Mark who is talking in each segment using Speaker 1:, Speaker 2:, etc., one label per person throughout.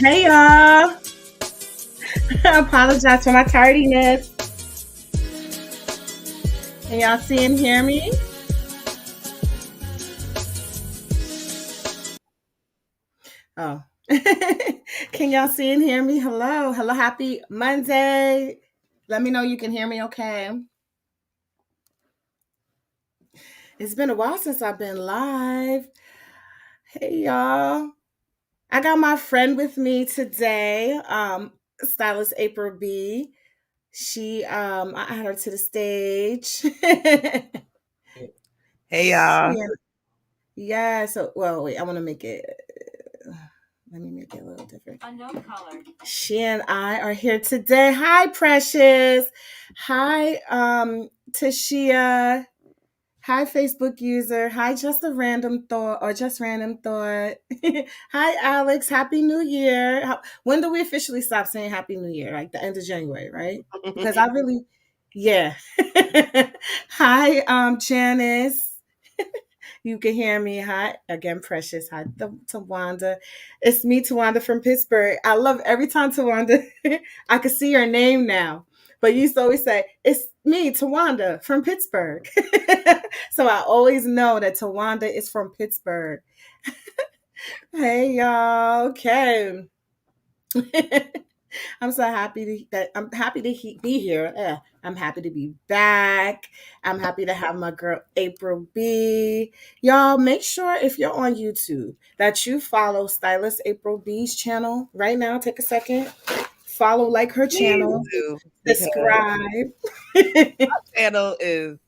Speaker 1: Hey y'all. I apologize for my tardiness. Can y'all see and hear me? Oh. Can y'all see and hear me? Hello. Hello. Happy Monday. Let me know you can hear me okay. It's been a while since I've been live. Hey y'all. I got my friend with me today, stylist April B. I added her to the stage.
Speaker 2: Hey y'all.
Speaker 1: Yeah, so wait, I want to make it. Let me make it a little different. Unknown color. She and I are here today. Hi, Precious. Hi, Tashia. Hi, Facebook user. Hi, just a random thought or just random thought. Hi, Alex. Happy New Year. When do we officially stop saying Happy New Year? Like the end of January, right? Because I really, yeah. Hi, Janice. You can hear me. Hi again, Precious. Hi, Tawanda. It's me, Tawanda from Pittsburgh. I love every time Tawanda. I can see your name now, but you used to always say it's me, Tawanda from Pittsburgh. So I always know that Tawanda is from Pittsburgh. Hey y'all. Okay. I'm so happy that I'm happy to be here. I'm happy to be back. I'm happy to have my girl April B. Y'all make sure if you're on YouTube that you follow Stylist April B's channel right now. Take a second, follow, like her channel, subscribe.
Speaker 2: My channel is.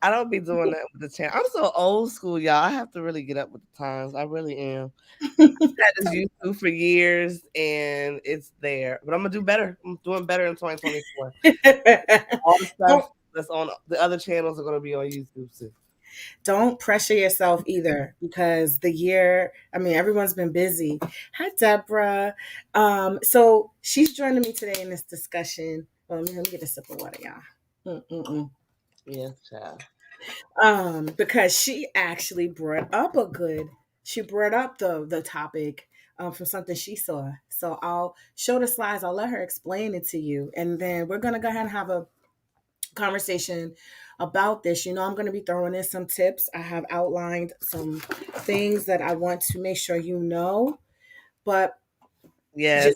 Speaker 2: I don't be doing that with the channel. I'm so old school, y'all. I have to really get up with the times. I really am. I've had this YouTube for years, and it's there. But I'm gonna do better. I'm doing better in 2024. All the stuff that's on the other channels are gonna be on YouTube too.
Speaker 1: Don't pressure yourself either because the year, I mean, everyone's been busy. Hi, Deborah. So she's joining me today in this discussion. Well, let me get a sip of water, y'all.
Speaker 2: Yes, child.
Speaker 1: Because she actually brought up she brought up the topic from something she saw. So I'll show the slides. I'll let her explain it to you. And then we're going to go ahead and have a conversation about this. You know, I'm going to be throwing in some tips. I have outlined some things that I want to make sure you know, but
Speaker 2: yes.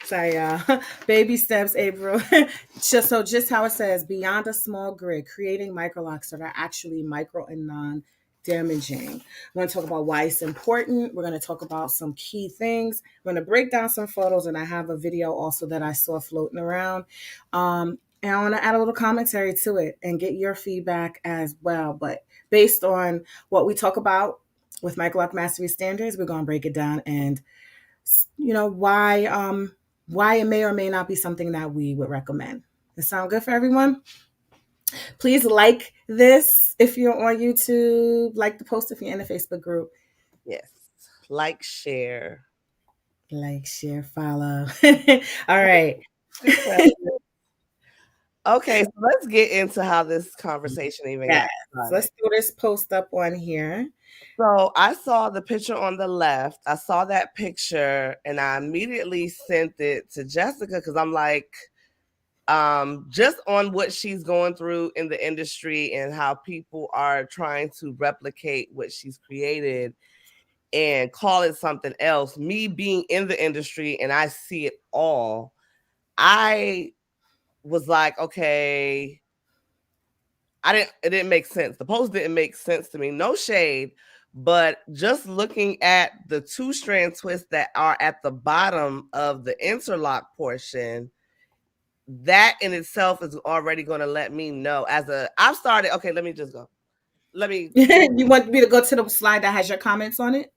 Speaker 1: Sorry, y'all. Baby steps, April. just how it says, beyond a small grid, creating microlocs that are actually micro and non-damaging. We're going to talk about why it's important. We're going to talk about some key things. We're going to break down some photos, and I have a video also that I saw floating around. And I want to add a little commentary to it and get your feedback as well. But based on what we talk about with Microloc Mastery Standards, we're going to break it down and why it may or may not be something that we would recommend. Does it sound good for everyone? Please like this if you're on YouTube, like the post if you're in the Facebook group.
Speaker 2: Yes. Like, share.
Speaker 1: Like, share, follow. All right.
Speaker 2: Okay, so let's get into how this conversation even got started.
Speaker 1: Let's do this post up on here.
Speaker 2: So I saw the picture on the left. I saw that picture and I immediately sent it to Jessica because I'm like, just on what she's going through in the industry and how people are trying to replicate what she's created and call it something else. Me being in the industry and I see it all, I was like, okay, it didn't make sense. The post didn't make sense to me. No shade, but just looking at the 2-strand twists that are at the bottom of the interlock portion, that in itself is already going to let me know I've started. Okay, let me just go.
Speaker 1: You want me to go to the slide that has your comments on it?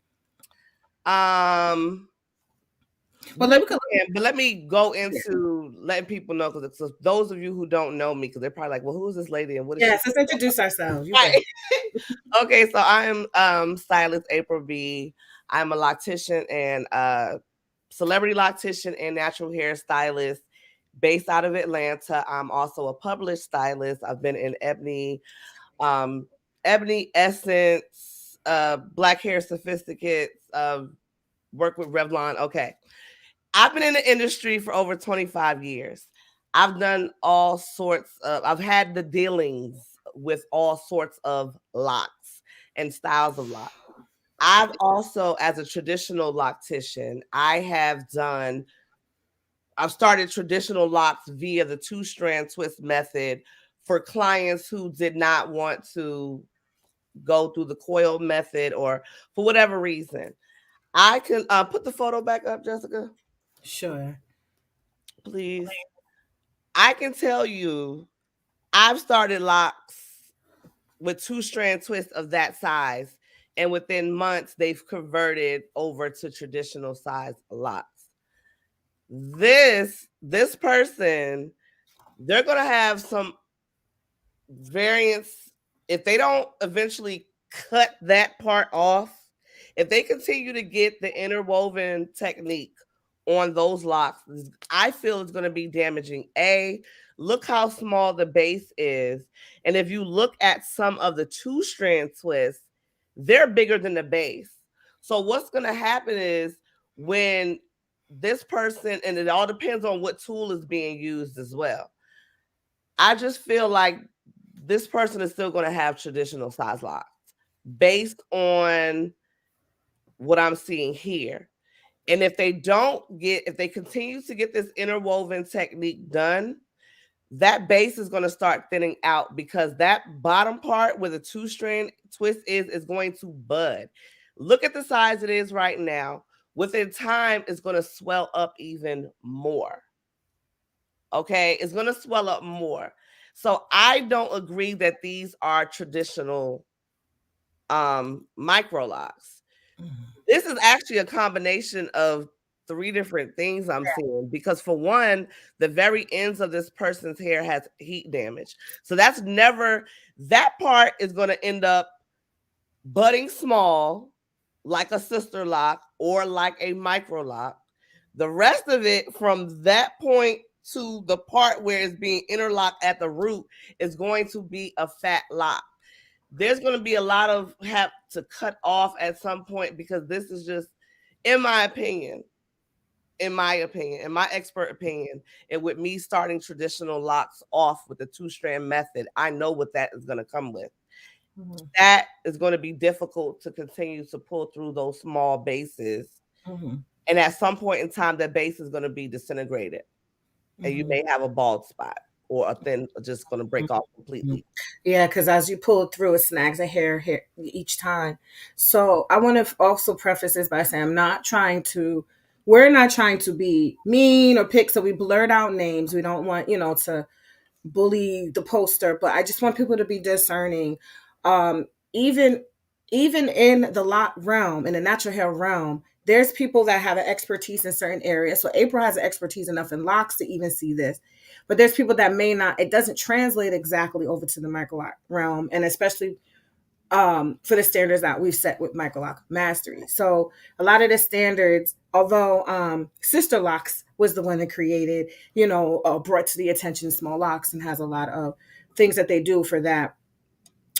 Speaker 2: Well, let me go into letting people know because those of you who don't know me, because they're probably like, well, who is this lady and what is she?
Speaker 1: Let's introduce ourselves.
Speaker 2: Right. Okay, so I am stylist April B. I'm a loctician and celebrity loctician and natural hair stylist based out of Atlanta. I'm also a published stylist. I've been in Ebony Essence, black hair sophisticates, work with Revlon. Okay. I've been in the industry for over 25 years. I've done all sorts of, I've had the dealings with all sorts of locks and styles of locks. I've also, as a traditional loctician, I've started traditional locks via the 2-strand twist method for clients who did not want to go through the coil method or for whatever reason. I can put the photo back up, Jessica,
Speaker 1: Sure.
Speaker 2: please. I can tell you, I've started locks with 2-strand twists of that size, and within months, they've converted over to traditional size locks. This person, they're gonna have some variance if they don't eventually cut that part off. If they continue to get the interwoven technique on those locks, I feel it's going to be damaging. Look how small the base is, and if you look at some of the 2-strand twists, they're bigger than the base. So what's going to happen is when this person, and it all depends on what tool is being used as well. I just feel like this person is still going to have traditional size locks based on what I'm seeing here. And if they continue to get this interwoven technique done, that base is going to start thinning out because that bottom part where the 2-strand twist is going to bud. Look at the size it is right now. Within time, it's going to swell up even more. Okay, it's going to swell up more. So I don't agree that these are traditional Microlocs. This is actually a combination of 3 different things I'm seeing because for one, the very ends of this person's hair has heat damage. So that part is going to end up budding small like a sister lock or like a Microloc. The rest of it from that point to the part where it's being interlocked at the root is going to be a fat lock. There's going to be a lot of have to cut off at some point because this is just, in my opinion, in my expert opinion, and with me starting traditional locks off with the 2-strand method, I know what that is going to come with. Mm-hmm. That is going to be difficult to continue to pull through those small bases. Mm-hmm. And at some point in time, that base is going to be disintegrated. Mm-hmm. And you may have a bald spot or a thin, just going to break off completely.
Speaker 1: Yeah, because as you pull it through, it snags a hair each time. So I want to also preface this by saying we're not trying to be mean or pick, so we blurred out names. We don't want, to bully the poster, but I just want people to be discerning. Even in the lot realm, in the natural hair realm, there's people that have an expertise in certain areas. So April has an expertise enough in locks to even see this. But there's people that may not, it doesn't translate exactly over to the Microloc realm, and especially for the standards that we've set with Microloc Mastery. So a lot of the standards, although Sister Locks was the one that created, brought to the attention small locks and has a lot of things that they do for that.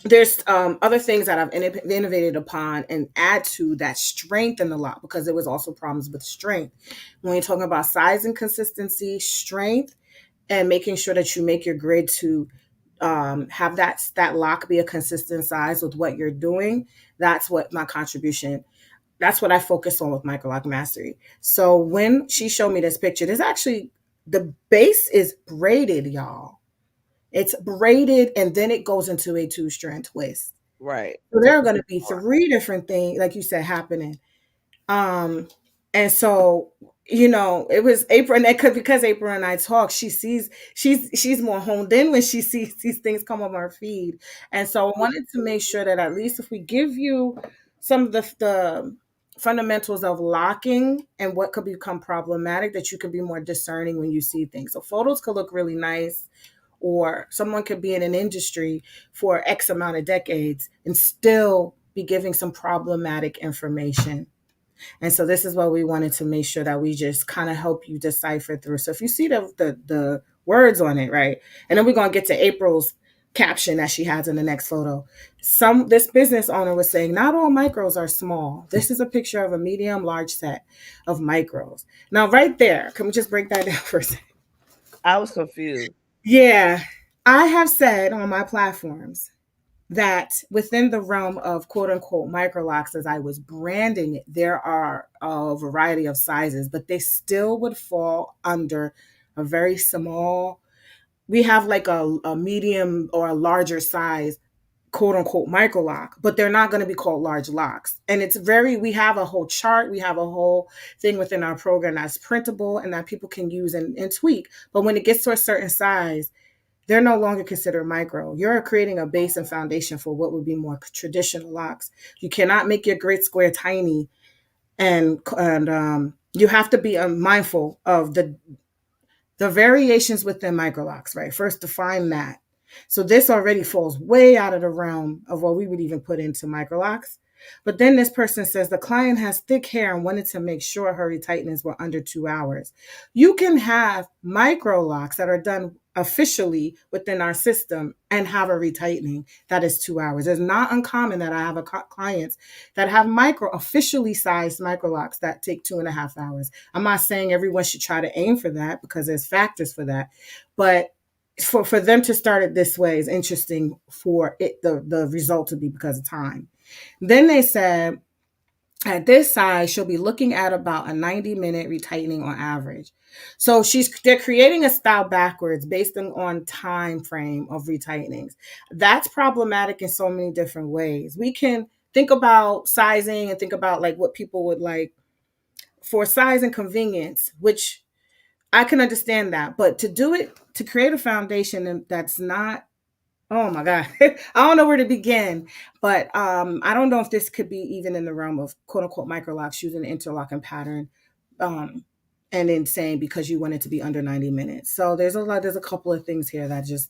Speaker 1: There's other things that I've innovated upon and add to that strengthen the lock because there was also problems with strength. When you're talking about size and consistency, strength, and making sure that you make your grid to have that lock be a consistent size with what you're doing. That's what my contribution. That's what I focus on with Microloc Mastery. So when she showed me this picture, there's actually the base is braided, y'all. It's braided and then it goes into a 2-strand twist.
Speaker 2: Right.
Speaker 1: So there are going to be 3 different things, like you said, happening. And so, it was April, and because April and I talk, she's more honed in when she sees these things come on our feed. And so I wanted to make sure that at least if we give you some of the fundamentals of locking and what could become problematic, that you could be more discerning when you see things. So photos could look really nice, or someone could be in an industry for X amount of decades and still be giving some problematic information. And so this is what we wanted to make sure that we just kind of help you decipher through. So if you see the words on it, right, and then we're going to get to April's caption that she has in the next photo. This business owner was saying not all micros are small. This is a picture of a medium large set of micros. Now right there, can we just break that down for a second?
Speaker 2: I was confused.
Speaker 1: Yeah. I have said on my platforms that within the realm of quote unquote microlocs, as I was branding it, there are a variety of sizes, but they still would fall under a very small. We have like a medium or a larger size quote unquote micro lock, but they're not going to be called large locks. And we have a whole chart, we have a whole thing within our program that's printable and that people can use and tweak. But when it gets to a certain size, they're no longer considered micro. You're creating a base and foundation for what would be more traditional locks. You cannot make your grid square tiny, and you have to be mindful of the variations within microlocs, right? First, define that. So this already falls way out of the realm of what we would even put into microlocs. But then this person says the client has thick hair and wanted to make sure her retightenings were under 2 hours. You can have micro locks that are done officially within our system and have a retightening that is 2 hours. It's not uncommon that I have clients that have officially sized micro locks that take 2.5 hours. I'm not saying everyone should try to aim for that because there's factors for that, but for them to start it this way is interesting for it the result to be because of time. Then they said at this size, she'll be looking at about a 90-minute retightening on average. So they're creating a style backwards based on time frame of retightenings. That's problematic in so many different ways. We can think about sizing and think about like what people would like for size and convenience, which I can understand that. But to do it, to create a foundation that's not, oh my God. I don't know where to begin, but I don't know if this could be even in the realm of quote unquote microlocks using an interlocking pattern. Um, and then saying because you want it to be under 90 minutes. So there's a couple of things here that just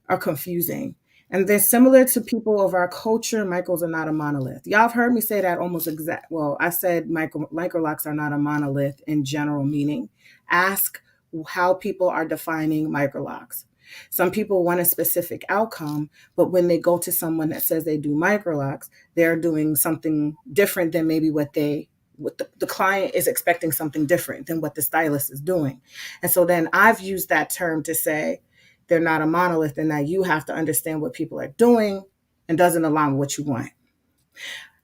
Speaker 1: are confusing. And they're similar to people of our culture. Micros are not a monolith. Y'all have heard me say that almost exact. Well, I said microlocks are not a monolith in general meaning. Ask how people are defining microlocks. Some people want a specific outcome, but when they go to someone that says they do microlocks, they're doing something different than maybe what the client is expecting something different than what the stylist is doing. And so then I've used that term to say they're not a monolith and that you have to understand what people are doing and doesn't align with what you want.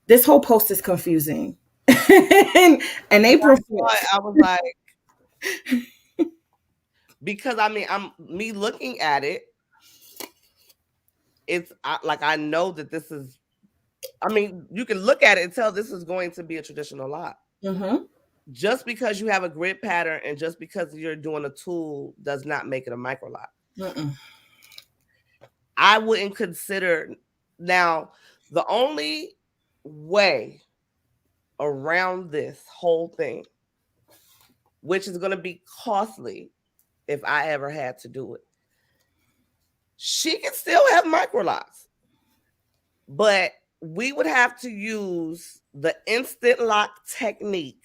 Speaker 1: This whole post is confusing. And April
Speaker 2: But
Speaker 1: 5th.
Speaker 2: I was like, because I mean, I'm me looking at it. Like I know that this is. I mean, you can look at it and tell this is going to be a traditional lock.
Speaker 1: Mm-hmm.
Speaker 2: Just because you have a grid pattern and just because you're doing a tool does not make it a micro lock.
Speaker 1: Mm-mm.
Speaker 2: I wouldn't consider now the only way around this whole thing, which is going to be costly if I ever had to do it. She can still have micro locks, but we would have to use the instant lock technique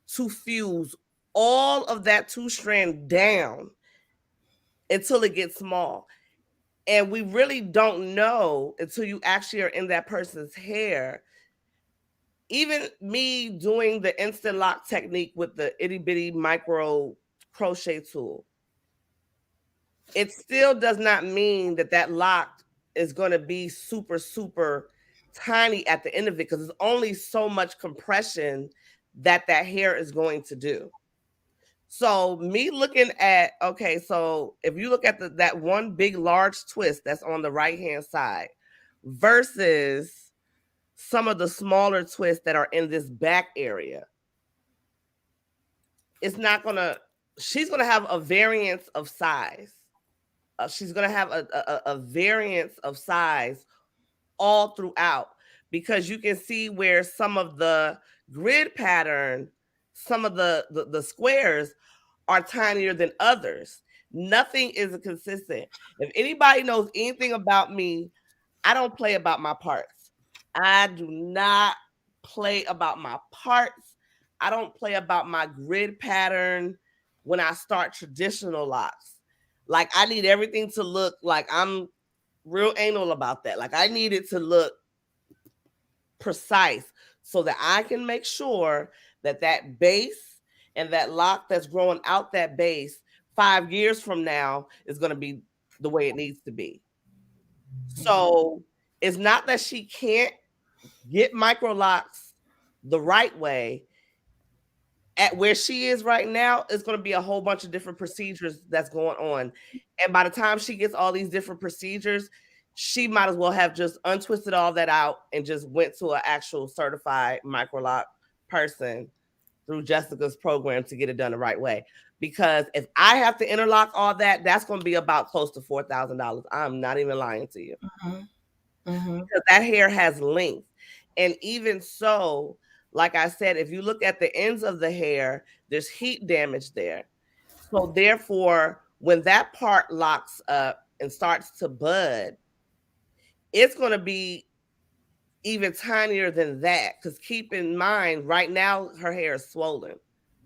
Speaker 2: to fuse all of that 2-strand down until it gets small. And we really don't know until you actually are in that person's hair. Even me doing the instant lock technique with the itty bitty micro crochet tool, it still does not mean that that lock is going to be super, super tiny at the end of it because there's only so much compression that hair is going to do. So me looking at, okay, so if you look at that one big large twist that's on the right hand side versus some of the smaller twists that are in this back area, it's not gonna, she's gonna have a variance of size. She's gonna have a variance of size all throughout because you can see where some of the grid pattern, some of the squares are tinier than others. Nothing is consistent. If anybody knows anything about me, I don't play about my parts. I do not play about my parts. I don't play about my grid pattern when I start traditional locks. Like I need everything to look like I'm real anal about that. Like I need it to look precise so that I can make sure that that base and that lock that's growing out that base 5 years from now is going to be the way it needs to be. So it's not that she can't get Microlocs the right way. At where she is right now, it's going to be a whole bunch of different procedures that's going on. And by the time she gets all these different procedures, she might as well have just untwisted all that out and just went to an actual certified Microloc person through Jessica's program to get it done the right way. Because if I have to interlock all that, that's going to be about close to $4,000. I'm not even lying to you. Because that hair has length. And even so, like I said, if you look at the ends of the hair, there's heat damage there. So therefore, when that part locks up and starts to bud, it's going to be even tinier than that. Because keep in mind, right now her hair is swollen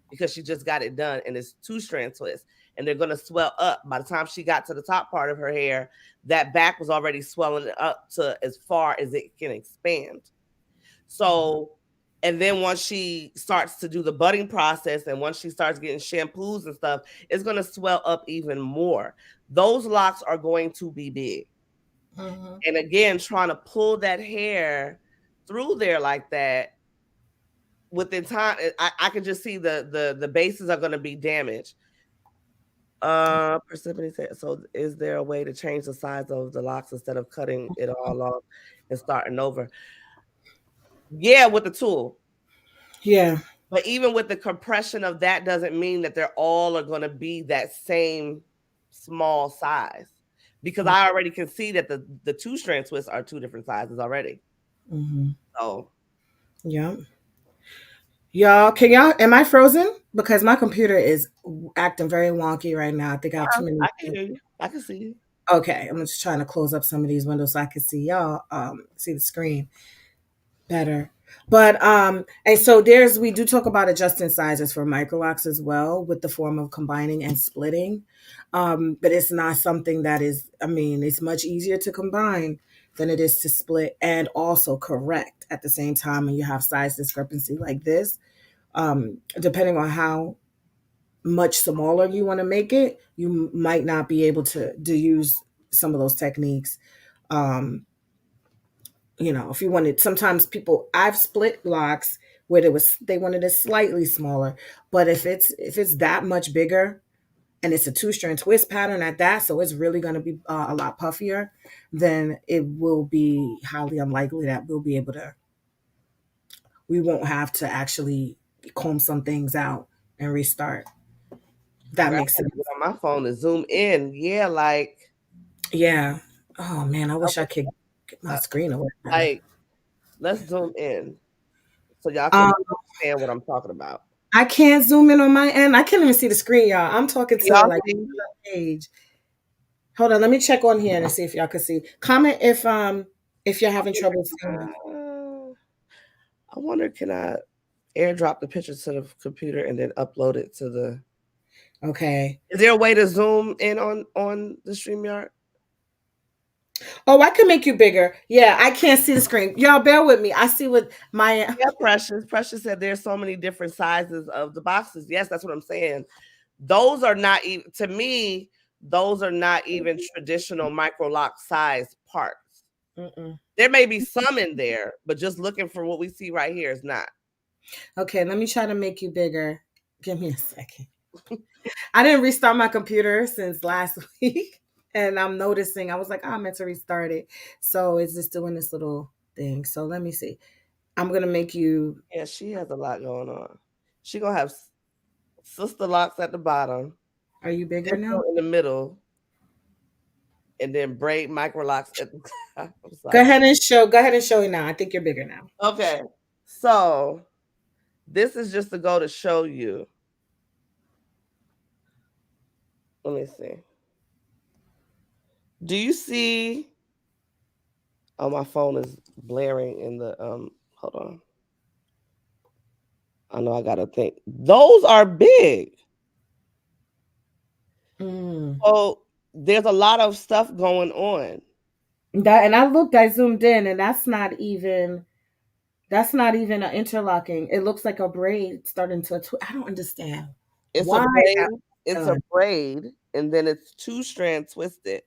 Speaker 2: because she just got it done and it's 2-strand twist. And they're going to swell up. By the time she got to the top part of her hair, that back was already swelling up to as far as it can expand. So, and then once she starts to do the budding process and once she starts getting shampoos and stuff, it's going to swell up even more. Those locks are going to be big. And again, trying to pull that hair through there like that within time, I can just see the bases are going to be damaged. Persephone said, so is there a way to change the size of the locks instead of cutting it all off and starting over? Yeah, with the tool.
Speaker 1: Yeah.
Speaker 2: But even with the compression of that doesn't mean that they're all are going to be that same small size. Because I already can see that the 2-strand twists are 2 different sizes already. So
Speaker 1: Yeah. Y'all, am I frozen? Because my computer is acting very wonky right now. I think I have too many.
Speaker 2: I can hear you. I can see you.
Speaker 1: Okay, I'm just trying to close up some of these windows so I can see y'all, see the screen better. But and so we do talk about adjusting sizes for microlocs as well with the form of combining and splitting. But it's not something that is, I mean, it's much easier to combine than it is to split and also correct at the same time when you have size discrepancy like this. Depending on how much smaller you want to make it, you might not be able to use some of those techniques. Um, if you wanted, sometimes I've split locks where they wanted it slightly smaller, but if it's that much bigger and it's a 2-strand twist pattern at that, so it's really going to be a lot puffier, then it will be highly unlikely that we won't have to actually comb some things out and restart. That
Speaker 2: Girl, I
Speaker 1: makes
Speaker 2: had
Speaker 1: sense.
Speaker 2: to get on my phone to zoom in. Yeah,
Speaker 1: Yeah. Oh man, I wish I could get my
Speaker 2: uh,
Speaker 1: screen to work better.
Speaker 2: like let's zoom in so y'all can
Speaker 1: Um,
Speaker 2: understand what I'm talking about.
Speaker 1: I can't zoom in on my end. I can't even see the screen, y'all. I'm talking to
Speaker 2: Y'all
Speaker 1: like
Speaker 2: see?
Speaker 1: page. Hold on, let me check on here and see if y'all can see. Comment if you're having trouble seeing it.
Speaker 2: I wonder, can I airdrop the picture to the computer and then upload it to the?
Speaker 1: Okay.
Speaker 2: Is there a way to zoom in on the StreamYard?
Speaker 1: Oh, I can make you bigger. Yeah, I can't see the screen. Y'all bear with me. I see what my
Speaker 2: Yeah, Precious. Precious said there's so many different sizes of the boxes. Yes, that's what I'm saying. Those are not even, to me, those are not even traditional Microloc size parts.
Speaker 1: Mm-mm.
Speaker 2: There may be some in there, but just looking for what we see right here is not.
Speaker 1: Okay, let me try to make you bigger. Give me a second. I didn't restart my computer since last week. And I'm noticing, I was like, I meant to restart it. So it's just doing this little thing. So let me see. I'm going to make you.
Speaker 2: Yeah, she has a lot going on. She gonna have sister locks at the bottom,
Speaker 1: Are you bigger
Speaker 2: dimple
Speaker 1: now?
Speaker 2: in the middle, and then braid Microlocs at the top. I'm
Speaker 1: Go
Speaker 2: sorry.
Speaker 1: ahead and show. Go ahead and show it now. I think you're bigger now.
Speaker 2: Okay, so this is just to go to show you. Let me see. Do you see? Oh, my phone is blaring in the hold on. I know I gotta think. Those are big.
Speaker 1: Mm.
Speaker 2: So there's a lot of stuff going on.
Speaker 1: That, and I zoomed in, and that's not even an interlocking. It looks like a braid starting to. I don't understand
Speaker 2: It's a
Speaker 1: why
Speaker 2: braid.
Speaker 1: that's
Speaker 2: It's a
Speaker 1: done.
Speaker 2: braid, and then it's two strand twisted.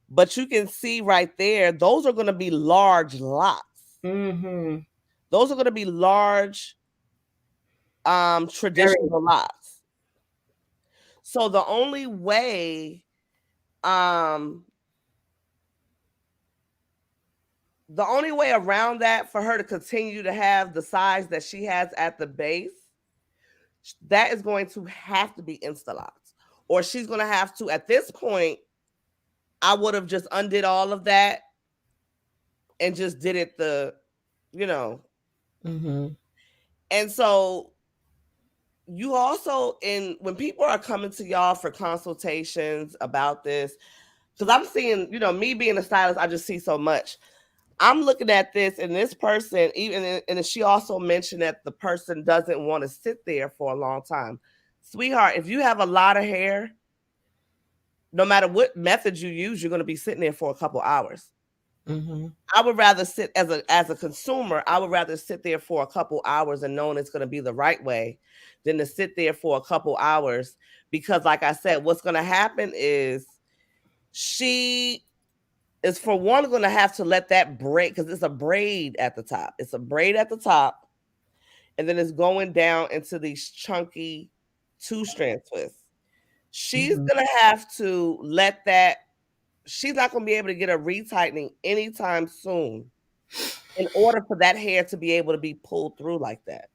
Speaker 2: But you can see right there, those are going to be large locks.
Speaker 1: Mm-hmm.
Speaker 2: Those are going to be large
Speaker 1: Very.
Speaker 2: traditional locks. So um the only way around that for her to continue to have the size that she has at the base, that is going to have to be insta-locked. Or she's going to have to, at this point, I would have just undid all of that and just did it you know.
Speaker 1: Mm-hmm.
Speaker 2: And so you also, in when people are coming to y'all for consultations about this, because I'm seeing, me being a stylist, I just see so much. I'm looking at this, and this person, even, and she also mentioned that the person doesn't want to sit there for a long time. Sweetheart, if you have a lot of hair, no matter what method you use, you're going to be sitting there for a couple hours.
Speaker 1: Mm-hmm.
Speaker 2: I would rather sit as a consumer. I would rather sit there for a couple hours and knowing it's going to be the right way, than to sit there for a couple hours, because, like I said, what's going to happen is she is, for one, going to have to let that break, because it's a braid at the top. It's a braid at the top, and then it's going down into these chunky two strand twists. She's
Speaker 1: Mm-hmm.
Speaker 2: going to have to let that. She's not going to be able to get a retightening anytime soon in order for that hair to be able to be pulled through like that.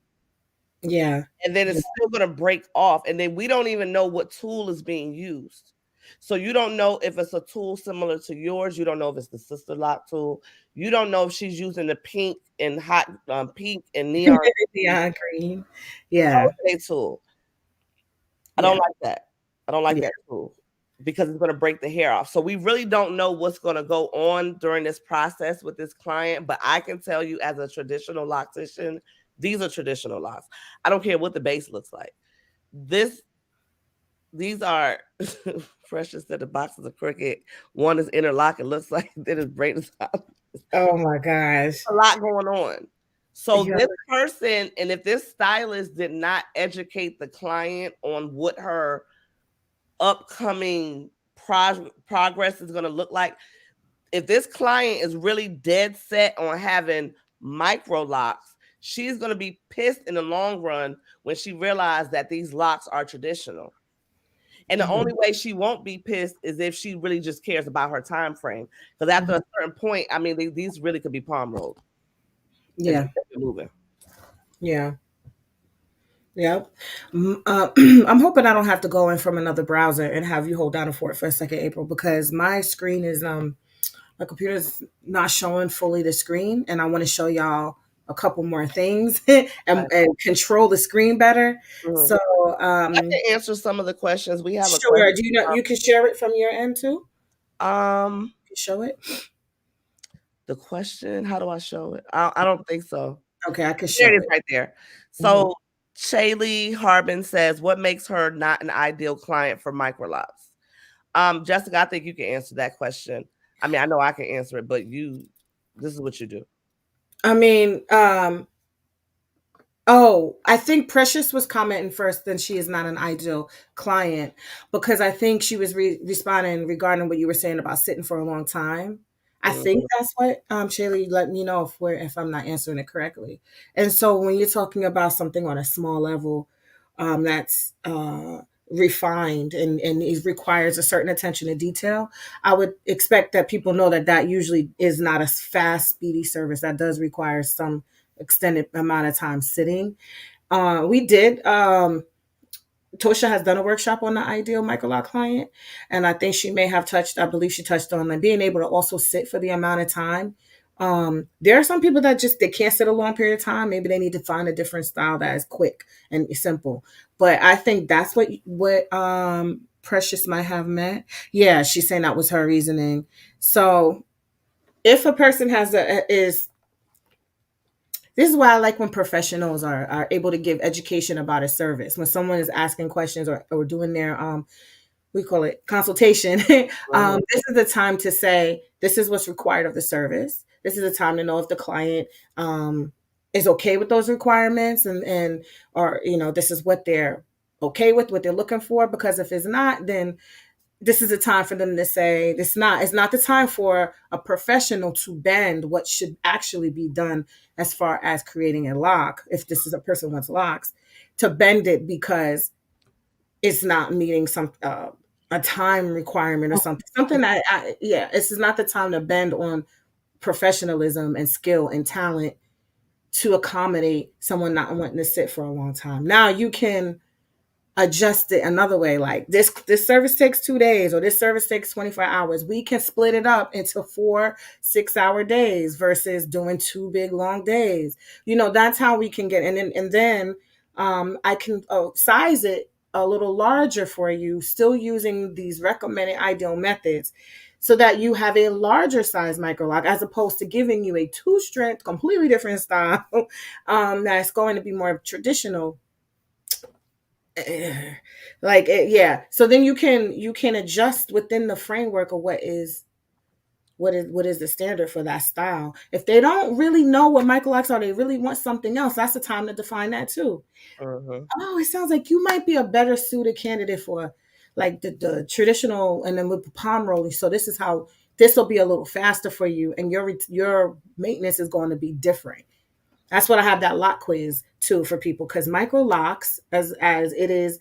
Speaker 1: Yeah.
Speaker 2: And then
Speaker 1: Yeah.
Speaker 2: it's still going to break off. And then we don't even know what tool is being used. So you don't know if it's a tool similar to yours. You don't know if it's the Sister Lock tool. You don't know if she's using the pink and neon green
Speaker 1: Neon green. Yeah.
Speaker 2: holiday tool. I don't
Speaker 1: Yeah.
Speaker 2: like that. I don't like
Speaker 1: Yeah.
Speaker 2: that tool because it's going to break the hair off. So we really don't know what's going to go on during this process with this client. But I can tell you, as a traditional loctician, these are traditional locks. I don't care what the base looks like. This These are Precious said the boxes are crooked. One is interlock. It looks like it is braided top.
Speaker 1: Oh my gosh.
Speaker 2: A lot going on. So
Speaker 1: Yeah.
Speaker 2: this person, and if this stylist did not educate the client on what her upcoming progress is going to look like, if this client is really dead set on having micro locks, she's going to be pissed in the long run when she realizes that these locks are traditional. And the
Speaker 1: Mhm.
Speaker 2: only way she won't be pissed is if she really just cares about her time frame. Because after
Speaker 1: Mhm.
Speaker 2: a certain point, I mean, these really could be palm rolled and
Speaker 1: Yeah.
Speaker 2: moving.
Speaker 1: Yeah. Yep. I'm hoping I don't have to go in from another browser and have you hold down for it for a second, April, because my screen is my computer's not showing fully the screen, and I want to show y'all a couple more things and control the screen better.
Speaker 2: Mhm.
Speaker 1: So
Speaker 2: I can answer some of the questions. We have a question.
Speaker 1: sure. Do you know you can share it from your end too?
Speaker 2: Um,
Speaker 1: You can show it.
Speaker 2: the question, how do I show it? I don't think so.
Speaker 1: Okay, I can
Speaker 2: There it
Speaker 1: show
Speaker 2: is
Speaker 1: it.
Speaker 2: right there.
Speaker 1: Mhm.
Speaker 2: So Shaylee Harbin says, what makes her not an ideal client for Microlocs? Jessica, I think you can answer that question. I mean, I know I can answer it, but this is what you do.
Speaker 1: I mean, oh, I think Precious was commenting first, then she is not an ideal client because I think she was responding regarding what you were saying about sitting for a long time. I think
Speaker 2: Mhm.
Speaker 1: that's what Shaylee let me know if I'm not answering it correctly. And so when you're talking about something on a small level, that's refined and it requires a certain attention to detail, I would expect that people know that that usually is not a fast, speedy service. That does require some extended amount of time sitting. We did. Tosha has done a workshop on the ideal Microloc client, and I think she may have touched. I believe she touched on like being able to also sit for the amount of time. There are some people that just they can't sit a long period of time. Maybe they need to find a different style that is quick and simple. But I think that's what Precious might have meant. Yeah, she's saying that was her reasoning. So if a person has a is this is why I like when professionals are able to give education about a service. When someone is asking questions or doing their we call it consultation.
Speaker 2: Mhm.
Speaker 1: This is the time to say this is what's required of the service. This is the time to know if the client is okay with those requirements, and or this is what they're okay with, what they're looking for. Because if it's not, then this is a time for them to say it's not the time for a professional to bend what should actually be done as far as creating a lock. If this is a person who wants locks, to bend it because it's not meeting some a time requirement or something that yeah, this is not the time to bend on professionalism and skill and talent to accommodate someone not wanting to sit for a long time. Now you can adjust it another way, like this service takes 2 days, or this service takes 24 hours. We can split it up into 4 6 hour days versus doing two big long days. That's how we can get. And then I can size it a little larger for you, still using these recommended ideal methods, so that you have a larger size microloc, as opposed to giving you a two strength completely different style that's going to be more traditional. Like yeah, so then you can adjust within the framework of what is the standard for that style. If they don't really know what microlocs are, they really want something else, that's the time to define that too.
Speaker 2: Mhm.
Speaker 1: Oh, it sounds like you might be a better suited candidate for like the traditional, and then with the palm rolling. So this will be a little faster for you, and your maintenance is going to be different. That's what I have that lock quiz too for people, because micro locks, as it is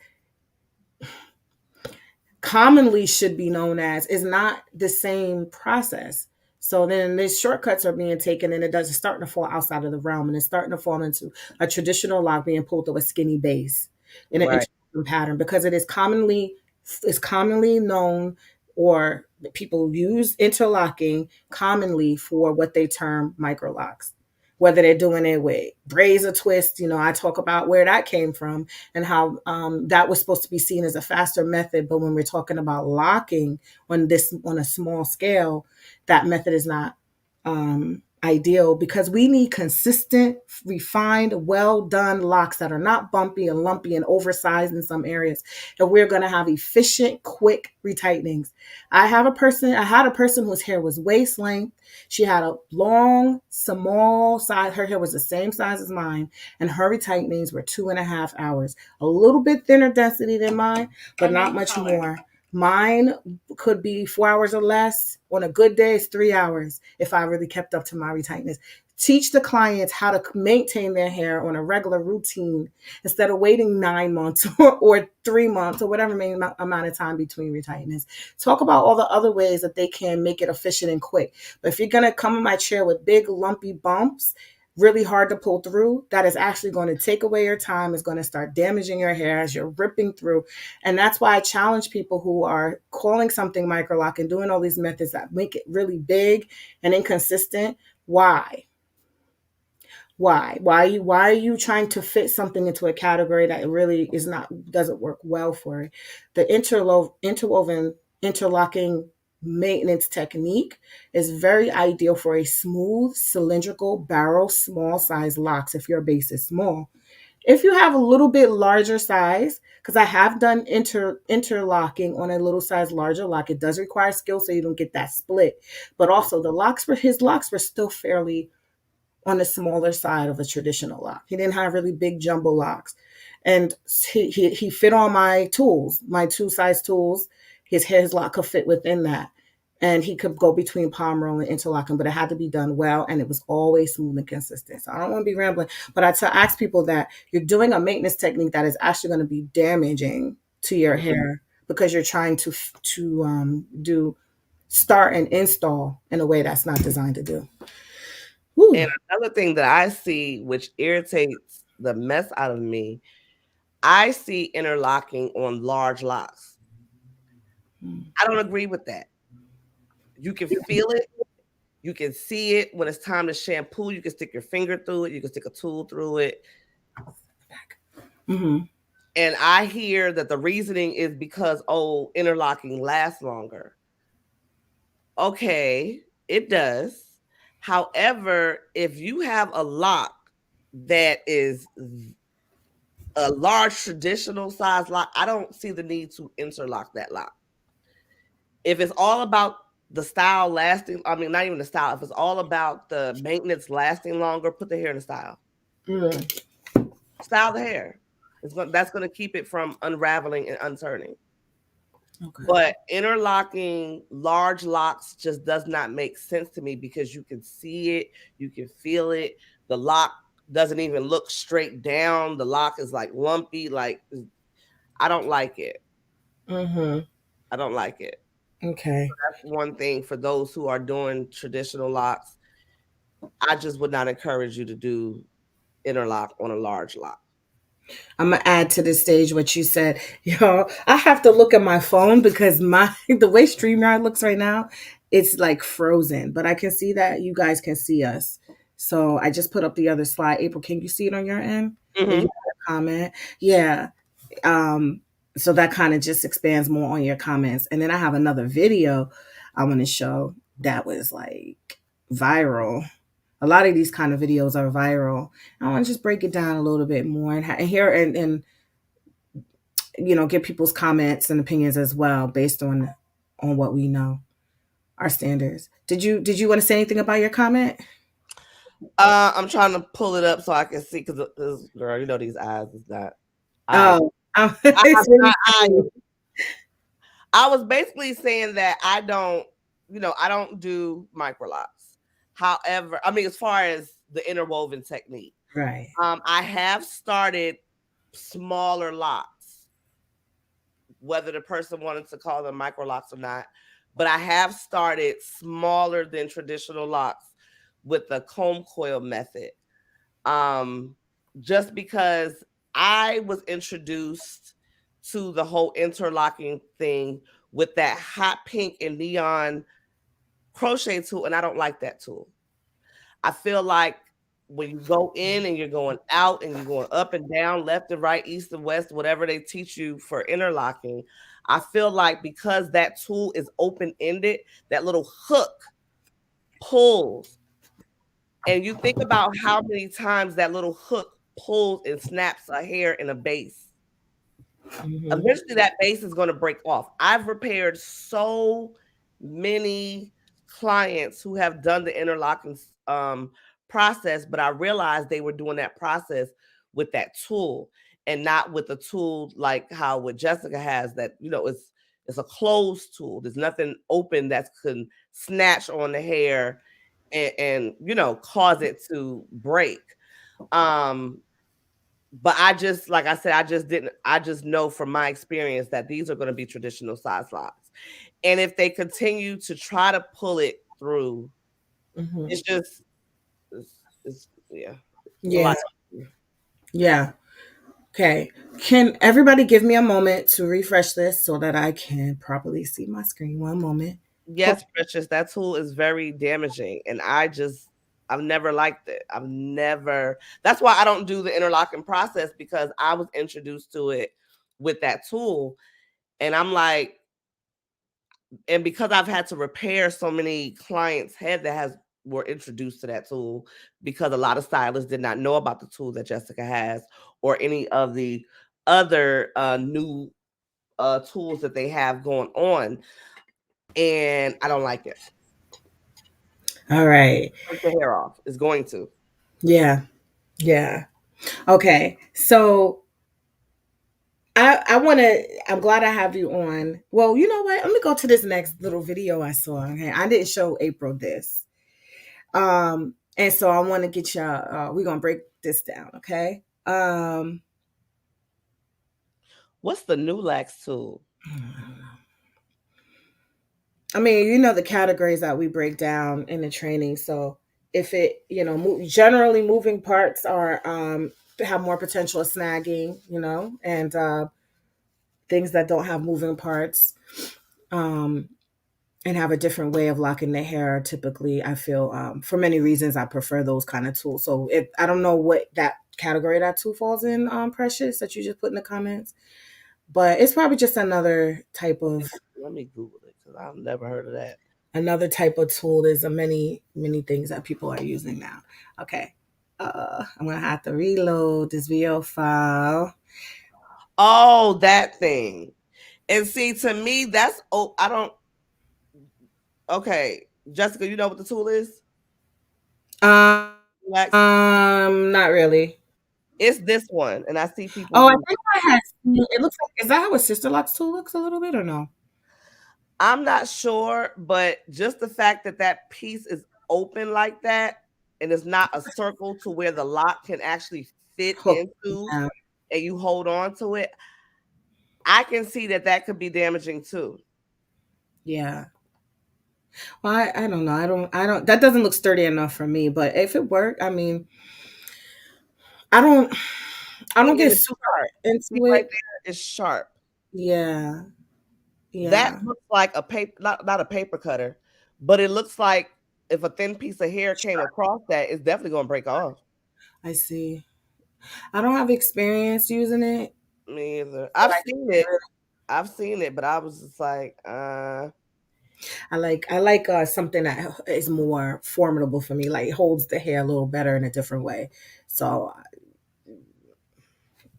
Speaker 1: commonly should be known as, is not the same process. So then these shortcuts are being taken, and it's starting to fall outside of the realm, and it's starting to fall into a traditional lock being pulled through a skinny base in an
Speaker 2: Right.
Speaker 1: interlocking pattern, because it is commonly known, or people use interlocking commonly for what they term microlocks. Whether they're doing it with braids or twists, I talk about where that came from, and how that was supposed to be seen as a faster method. But when we're talking about locking on a small scale, that method is not ideal, because we need consistent, refined, well done locks that are not bumpy and lumpy and oversized in some areas. And we're going to have efficient, quick retightenings. I had a person whose hair was waist length. She had a long, small size. Her hair was the same size as mine, and her retightenings were 2.5 hours. A little bit thinner density than mine, but not much more. Mine could be 4 hours or less. On a good day, it's 3 hours if I really kept up to my retightness. Teach the clients how to maintain their hair on a regular routine, instead of waiting 9 months or 3 months or whatever amount of time between retightness. Talk about all the other ways that they can make it efficient and quick. But if you're going to come in my chair with big lumpy bumps, really hard to pull through, that is actually going to take away your time. It's going to start damaging your hair as you're ripping through. And that's why I challenge people who are calling something microlock and doing all these methods that make it really big and inconsistent. Why are you trying to fit something into a category that really is not doesn't work well for it? The interwoven interlocking maintenance technique is very ideal for a smooth cylindrical barrel small size locks if your base is small. If you have a little bit larger size, because I have done interlocking on a little size larger lock, it does require skill, so you don't get that split. But also his locks were still fairly on the smaller side of a traditional lock. He didn't have really big jumbo locks. And he fit on my tools, my two size tools. His lock could fit within that. And he could go between palm roll and interlocking, but it had to be done well, and it was always smooth and consistent. So I don't want to be rambling, but ask people that you're doing a maintenance technique that is actually going to be damaging to your hair, because you're trying do start and install in a way that's not designed to do.
Speaker 2: And
Speaker 1: Whew.
Speaker 2: another thing that I see, which irritates the mess out of me, I see interlocking on large locks. I don't agree with that. You can feel it. You can see it when it's time to shampoo. You can stick your finger through it. You can stick a tool through it.
Speaker 1: Mhm.
Speaker 2: And I hear that the reasoning is because, oh, interlocking lasts longer. Okay, it does. However, if you have a lock that is a large traditional size lock, I don't see the need to interlock that lock. If it's all about the style lasting, I mean, not even the style. If it's all about the maintenance lasting longer, put the hair in the style.
Speaker 1: Mm,
Speaker 2: Style the hair. That's going to keep it from unraveling and unturning.
Speaker 1: okay.
Speaker 2: But interlocking large locks just does not make sense to me because you can see it, you can feel it. The lock doesn't even look straight down. The lock is like lumpy. Like, I don't like it.
Speaker 1: Mm-hmm.
Speaker 2: I don't like it.
Speaker 1: Okay.
Speaker 2: That's one thing for those who are doing traditional locks. I just would not encourage you to do interlock on a large lock.
Speaker 1: I'm gonna add to this stage what you said. Yo, I have to look at my phone because my the way StreamYard looks right now, it's like frozen. But I can see that you guys can see us. So I just put up the other slide. April, can you see it on your end? That you
Speaker 2: Mm-hmm.
Speaker 1: had a comment. Yeah. Um, so that kind of just expands more on your comments. And then I have another video I want to show that was like viral. A lot of these kind of videos are viral. I want to just break it down a little bit more and hear and get people's comments and opinions as well based on what we know, our standards. Did you want to say anything about your comment?
Speaker 2: I'm trying to pull it up so I can see because girl, you know these eyes is not. I
Speaker 1: Oh,
Speaker 2: I
Speaker 1: it's really
Speaker 2: I,
Speaker 1: funny.
Speaker 2: I was basically saying that I don't do microlocs. However, I mean, as far as the interwoven technique,
Speaker 1: Right.
Speaker 2: I have started smaller locks, whether the person wanted to call them microlocks or not. But I have started smaller than traditional locks with the comb coil method. Um, just because I was introduced to the whole interlocking thing with that hot pink and neon crochet tool, and I don't like that tool. I feel like when you go in and you're going out and you're going up and down, left and right, east and west, whatever they teach you for interlocking, I feel like because that tool is open ended, that little hook pulls. And you think about how many times that little hook pulls and snaps a hair in a base.
Speaker 1: Hmm.
Speaker 2: Eventually that base is going to break off. I've repaired so many clients who have done the interlocking process, but I realized they were doing that process with that tool and not with a tool like how what Jessica has that it's a closed tool. There's nothing open that can snatch on the hair and cause it to break. Um, but I just, like I said, I just know from my experience that these are going to be traditional size locks. And if they continue to try to pull it through,
Speaker 1: Hmm.
Speaker 2: it's just, yeah, it's a
Speaker 1: Yeah.
Speaker 2: lot.
Speaker 1: Yeah. Okay. Can everybody give me a moment to refresh this so that I can properly see my screen? One moment.
Speaker 2: Yes, Precious, that tool is very damaging. And I've never liked it. That's why I don't do the interlocking process because I was introduced to it with that tool. And I'm like, and because I've had to repair so many clients' head that has were introduced to that tool because a lot of stylists did not know about the tool that Jessica has or any of the other new tools that they have going on, and I don't like it.
Speaker 1: All right.
Speaker 2: Take the hair off. It's going to.
Speaker 1: Yeah. Yeah. Okay. So I want to. I'm glad I have you on. Well, you know what? Let me go to this next little video I saw. Okay, I didn't show April this. And so I want to get y'all. We're gonna break this down. Okay.
Speaker 2: What's the new lax tool?
Speaker 1: I mean, the categories that we break down in the training. So if it, generally moving parts are have more potential of snagging, and things that don't have moving parts. Um, and have a different way of locking the hair. Typically, I feel for many reasons I prefer those kind of tools. So I don't know what that category that tool falls in, Precious, that you just put in the comments, but it's probably just
Speaker 2: Let me Google it because I've never heard of that.
Speaker 1: another type of tool. There's a many things that people are using now. Okay, I'm gonna have to reload this video file.
Speaker 2: Oh, that thing. And see, to me, that's I don't. Okay, Jessica, you know what the tool is? Relax.
Speaker 1: Not really.
Speaker 2: It's this one, and I see people
Speaker 1: Oh, I
Speaker 2: use
Speaker 1: think
Speaker 2: it.
Speaker 1: I had seen it. Looks like, is that how a sister locks tool looks a little bit or no?
Speaker 2: I'm not sure, but just the fact that that piece is open like that and it's not a circle to where the lock can actually fit
Speaker 1: Hook.
Speaker 2: into
Speaker 1: Yeah.
Speaker 2: and you hold on to it, I can see that that could be damaging too.
Speaker 1: Yeah. Well, I don't know. I don't that doesn't look sturdy enough for me, but if it worked, I mean, I don't I
Speaker 2: Me
Speaker 1: don't get
Speaker 2: neither. It's
Speaker 1: super
Speaker 2: sharp. See
Speaker 1: into
Speaker 2: right
Speaker 1: it.
Speaker 2: there is sharp.
Speaker 1: Yeah.
Speaker 2: That
Speaker 1: Yeah.
Speaker 2: looks like a paper, not a paper cutter, but it looks like if a thin piece of hair came across that, it's definitely gonna break off.
Speaker 1: I see. I don't have experience using it,
Speaker 2: Me either.
Speaker 1: but
Speaker 2: I've
Speaker 1: I
Speaker 2: seen
Speaker 1: can
Speaker 2: it.
Speaker 1: really
Speaker 2: I've seen it, but I was just like,
Speaker 1: I like something that is more formidable for me, like holds the hair a little better in a different way. So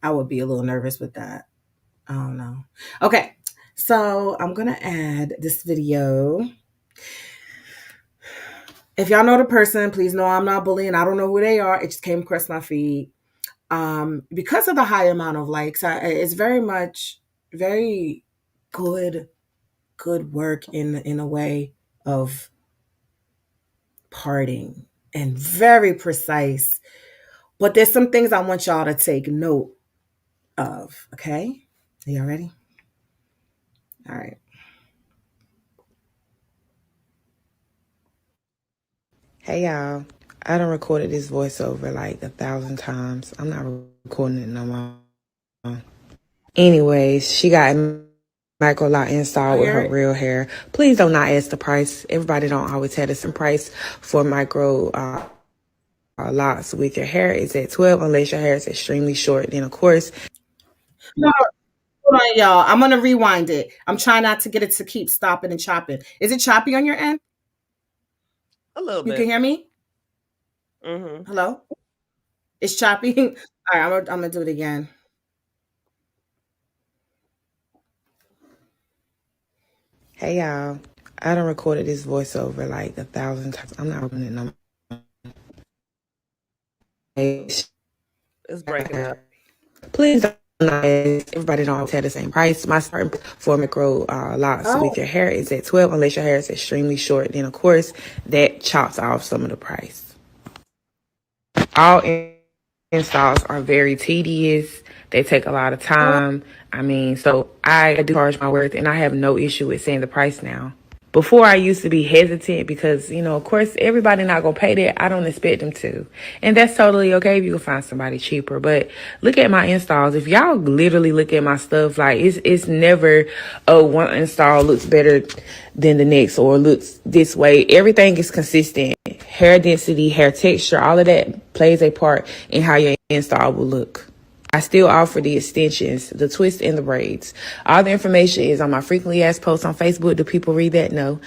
Speaker 1: I would be a little nervous with that. I don't know. Okay, so I'm gonna add this video. If y'all know the person, please know I'm not bullying. I don't know who they are. It just came across my feed. Because of the high amount of likes, it's very much very good, good work in a way of parting and very precise. But there's some things I want y'all to take note of. Okay, are y'all ready? All right.
Speaker 3: Hey y'all, I done recorded this voiceover like 1,000 times. I'm not recording it no more. Anyways, she got Microloc
Speaker 1: Y'all
Speaker 3: installed with
Speaker 1: hear
Speaker 3: her
Speaker 1: it?
Speaker 3: real hair. Please don't not ask the price. Everybody don't always have the same price for micro locks with your hair. It's at 12 unless your hair is extremely short. Then of course,
Speaker 1: No, hold on, y'all. I'm gonna rewind it. I'm trying not to get it to keep stopping and chopping. Is it choppy on your end?
Speaker 2: a little
Speaker 1: You can
Speaker 2: bit.
Speaker 1: hear me?
Speaker 2: Hmm.
Speaker 1: Hello? It's choppy. All right, I'm gonna do it again.
Speaker 3: hey y'all, I done recorded this voiceover like 1,000 times. I'm not recording it no
Speaker 2: It's breaking
Speaker 3: more.
Speaker 2: up.
Speaker 3: Please don't ask. Everybody don't always have the same price. My starting for micro locks with
Speaker 1: Oh,
Speaker 3: your hair is at 12 unless your hair is extremely short. Then of course that chops off some of the price. All installs are very tedious. They take a lot of
Speaker 1: oh,
Speaker 3: time. I mean, so I do charge my worth, and I have no issue with saying the price now. Before I used to be hesitant because, of course, everybody not gonna pay that. I don't expect them to. And that's totally okay if you can find somebody cheaper. But look at my installs. If y'all literally look at my stuff, like it's never one install looks better than the next or looks this way. Everything is consistent. Hair density, hair texture, all of that plays a part in how your install will look. I still offer the extensions, the twists, and the braids. All the information is on my frequently asked posts on Facebook. Do people read that? No.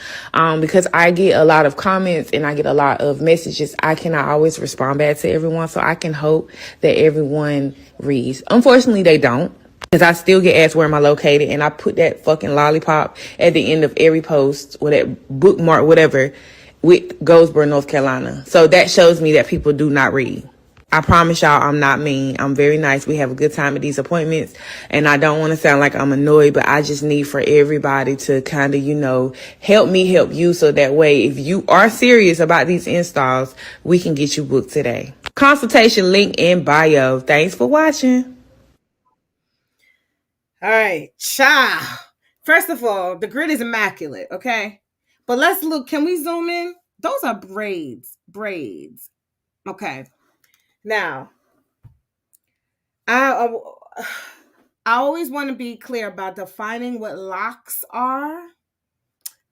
Speaker 3: Because I get a lot of comments and I get a lot of messages. I cannot always respond back to everyone. So I can hope that everyone reads. Unfortunately, they don't. Because I still get asked where am I located, and I put that fucking lollipop at the end of every post or that bookmark, whatever, with Goldsboro, North Carolina. So that shows me that people do not read. I promise y'all I'm not mean. I'm very nice. We have a good time at these appointments. And I don't want to sound like I'm annoyed, but I just need for everybody to kind of, help me help you. So that way, if you are serious about these installs, we can get you booked today. Consultation link in bio. Thanks for watching.
Speaker 1: all right. Cha. First of all, the grid is immaculate, okay? But let's look. Can we zoom in? Those are braids. Braids. Okay. Now, I I always want to be clear about defining what locks are,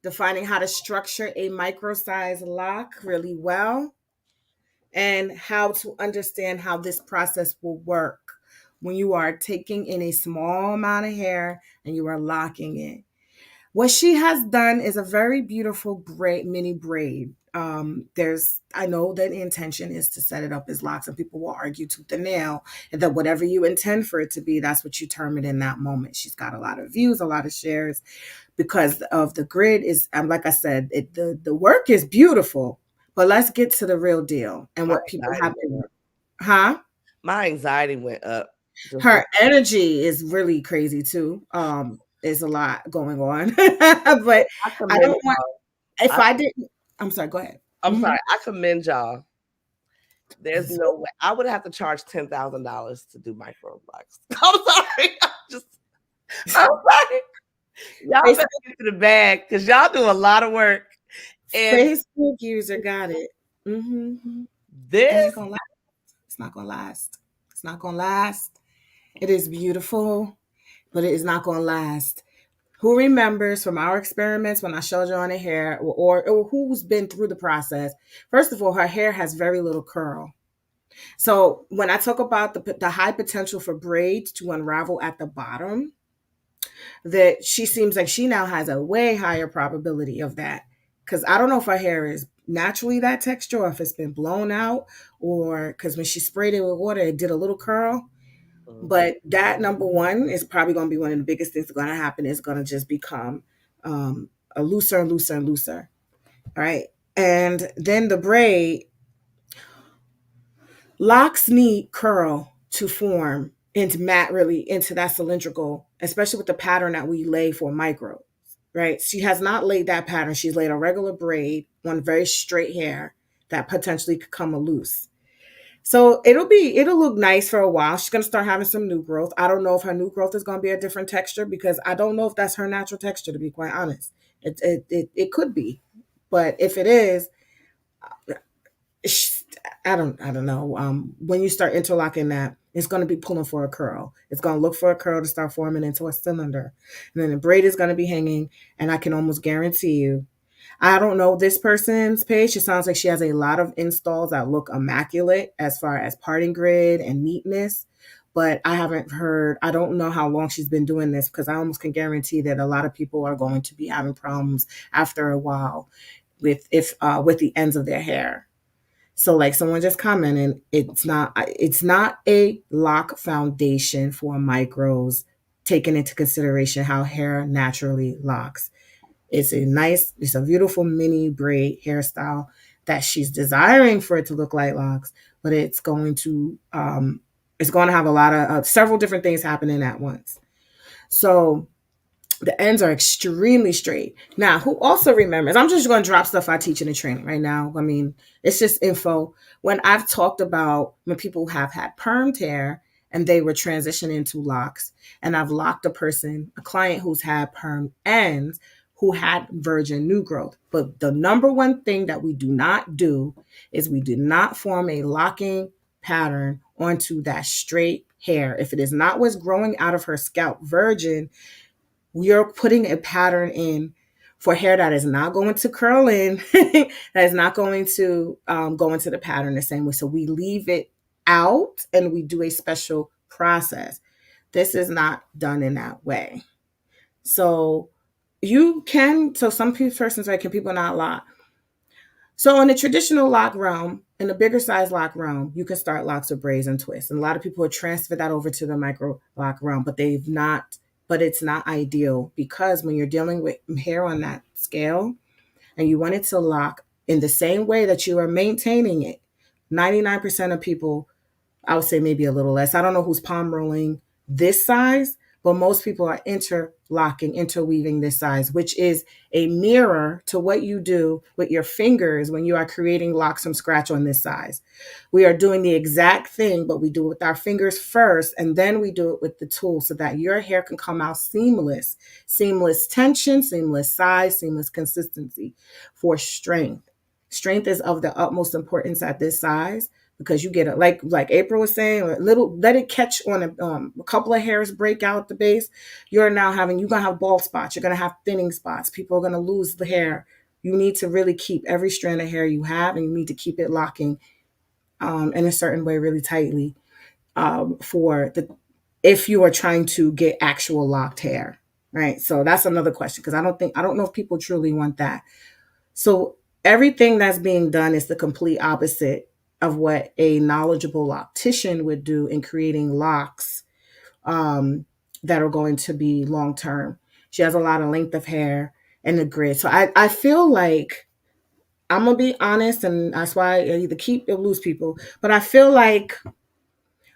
Speaker 1: defining how to structure a micro size lock really well, and how to understand how this process will work when you are taking in a small amount of hair and you are locking it. What she has done is a very beautiful mini braid. I know that the intention is to set it up as locks, and people will argue tooth and nail, and that whatever you intend for it to be, that's what you term it in that moment. She's got a lot of views, a lot of shares because of the grid is, like I said, the work is beautiful. But let's get to the real deal and
Speaker 2: My
Speaker 1: what people
Speaker 2: anxiety
Speaker 1: have
Speaker 2: went
Speaker 1: been,
Speaker 2: up.
Speaker 1: huh?
Speaker 2: My anxiety went up. Just
Speaker 1: Her energy is really crazy too. There's a lot going on, but
Speaker 2: I
Speaker 1: I
Speaker 2: commend
Speaker 1: don't want.
Speaker 2: y'all.
Speaker 1: If
Speaker 2: I,
Speaker 1: I didn't, I'm sorry. Go ahead.
Speaker 2: I'm
Speaker 1: Mhm.
Speaker 2: sorry. I commend y'all. There's no way I would have to charge $10,000 to do Microlocs. I'm sorry. I'm sorry. Y'all better
Speaker 1: Facebook,
Speaker 2: get to the bag because y'all do a lot of work. And
Speaker 1: Facebook user got it. Mm-hmm. It
Speaker 2: this,
Speaker 1: ain't gonna last. It's not gonna last. It's not gonna last. It is beautiful, but it is not gonna last. Who remembers from our experiments when I showed you on the hair, or who's been through the process? First of all, her hair has very little curl. So when I talk about the high potential for braids to unravel at the bottom, that she seems like she now has a way higher probability of that. Because I don't know if her hair is naturally that texture or if it's been blown out, or because when she sprayed it with water, it did a little curl. But that number one is probably going to be one of the biggest things that's going to happen. Is going to just become a looser and looser and looser. All right. And then the braid, locks need curl to form into mat really into that cylindrical, especially with the pattern that we lay for micro, right? She has not laid that pattern. She's laid a regular braid, one very straight hair that potentially could come loose. So it'll look nice for a while. She's gonna start having some new growth. I don't know if her new growth is gonna be a different texture because I don't know if that's her natural texture, to be quite honest. It could be. But if it is, I don't know. When you start interlocking that, it's going to be pulling for a curl. It's going to look for a curl to start forming into a cylinder, and then the braid is going to be hanging. And I can almost guarantee you, I don't know this person's page. It sounds like she has a lot of installs that look immaculate as far as parting grid and neatness. But I haven't heard. I don't know how long she's been doing this because I almost can guarantee that a lot of people are going to be having problems after a while with the ends of their hair. So like someone just commented, it's not a lock foundation for micros, taking into consideration how hair naturally locks. It's a beautiful mini braid hairstyle that she's desiring for it to look like locks, but it's going to have a lot of several different things happening at once. So the ends are extremely straight. Now, who also remembers? I'm just going to drop stuff I teach in the training right now. I mean, it's just info. When I've talked about when people have had permed hair and they were transitioning to locks, and I've locked a client who's had perm ends who had virgin new growth. But the number one thing that we do not do is we do not form a locking pattern onto that straight hair. If it is not what's growing out of her scalp virgin, we are putting a pattern in for hair that is not going to curl in, that is not going to go into the pattern the same way. So we leave it out and we do a special process. This is not done in that way. So some persons like, can people not lock? So in the traditional lock realm, in the bigger size lock realm, you can start locks with braids and twists. And a lot of people have transferred that over to the micro lock realm, but it's not ideal because when you're dealing with hair on that scale and you want it to lock in the same way that you are maintaining it, 99% of people, I would say maybe a little less. I don't know who's palm rolling this size, but most people are interlocking, interweaving this size, which is a mirror to what you do with your fingers when you are creating locks from scratch on this size. We are doing the exact thing, but we do it with our fingers first, and then we do it with the tool so that your hair can come out seamless. Seamless tension, seamless size, seamless consistency for strength. Strength is of the utmost importance at this size because you get it like April was saying, a little let it catch on a couple of hairs break out the base. You're gonna have bald spots. You're gonna have thinning spots. People are gonna lose the hair. You need to really keep every strand of hair you have, and you need to keep it locking in a certain way really tightly for the if you are trying to get actual locked hair. right? So that's another question, because I don't know if people truly want that. So everything that's being done is the complete opposite of what a knowledgeable optician would do in creating locks that are going to be long term. She has a lot of length of hair and the grid. So I feel like, I'm gonna be honest, and that's why I either keep or lose people. But I feel like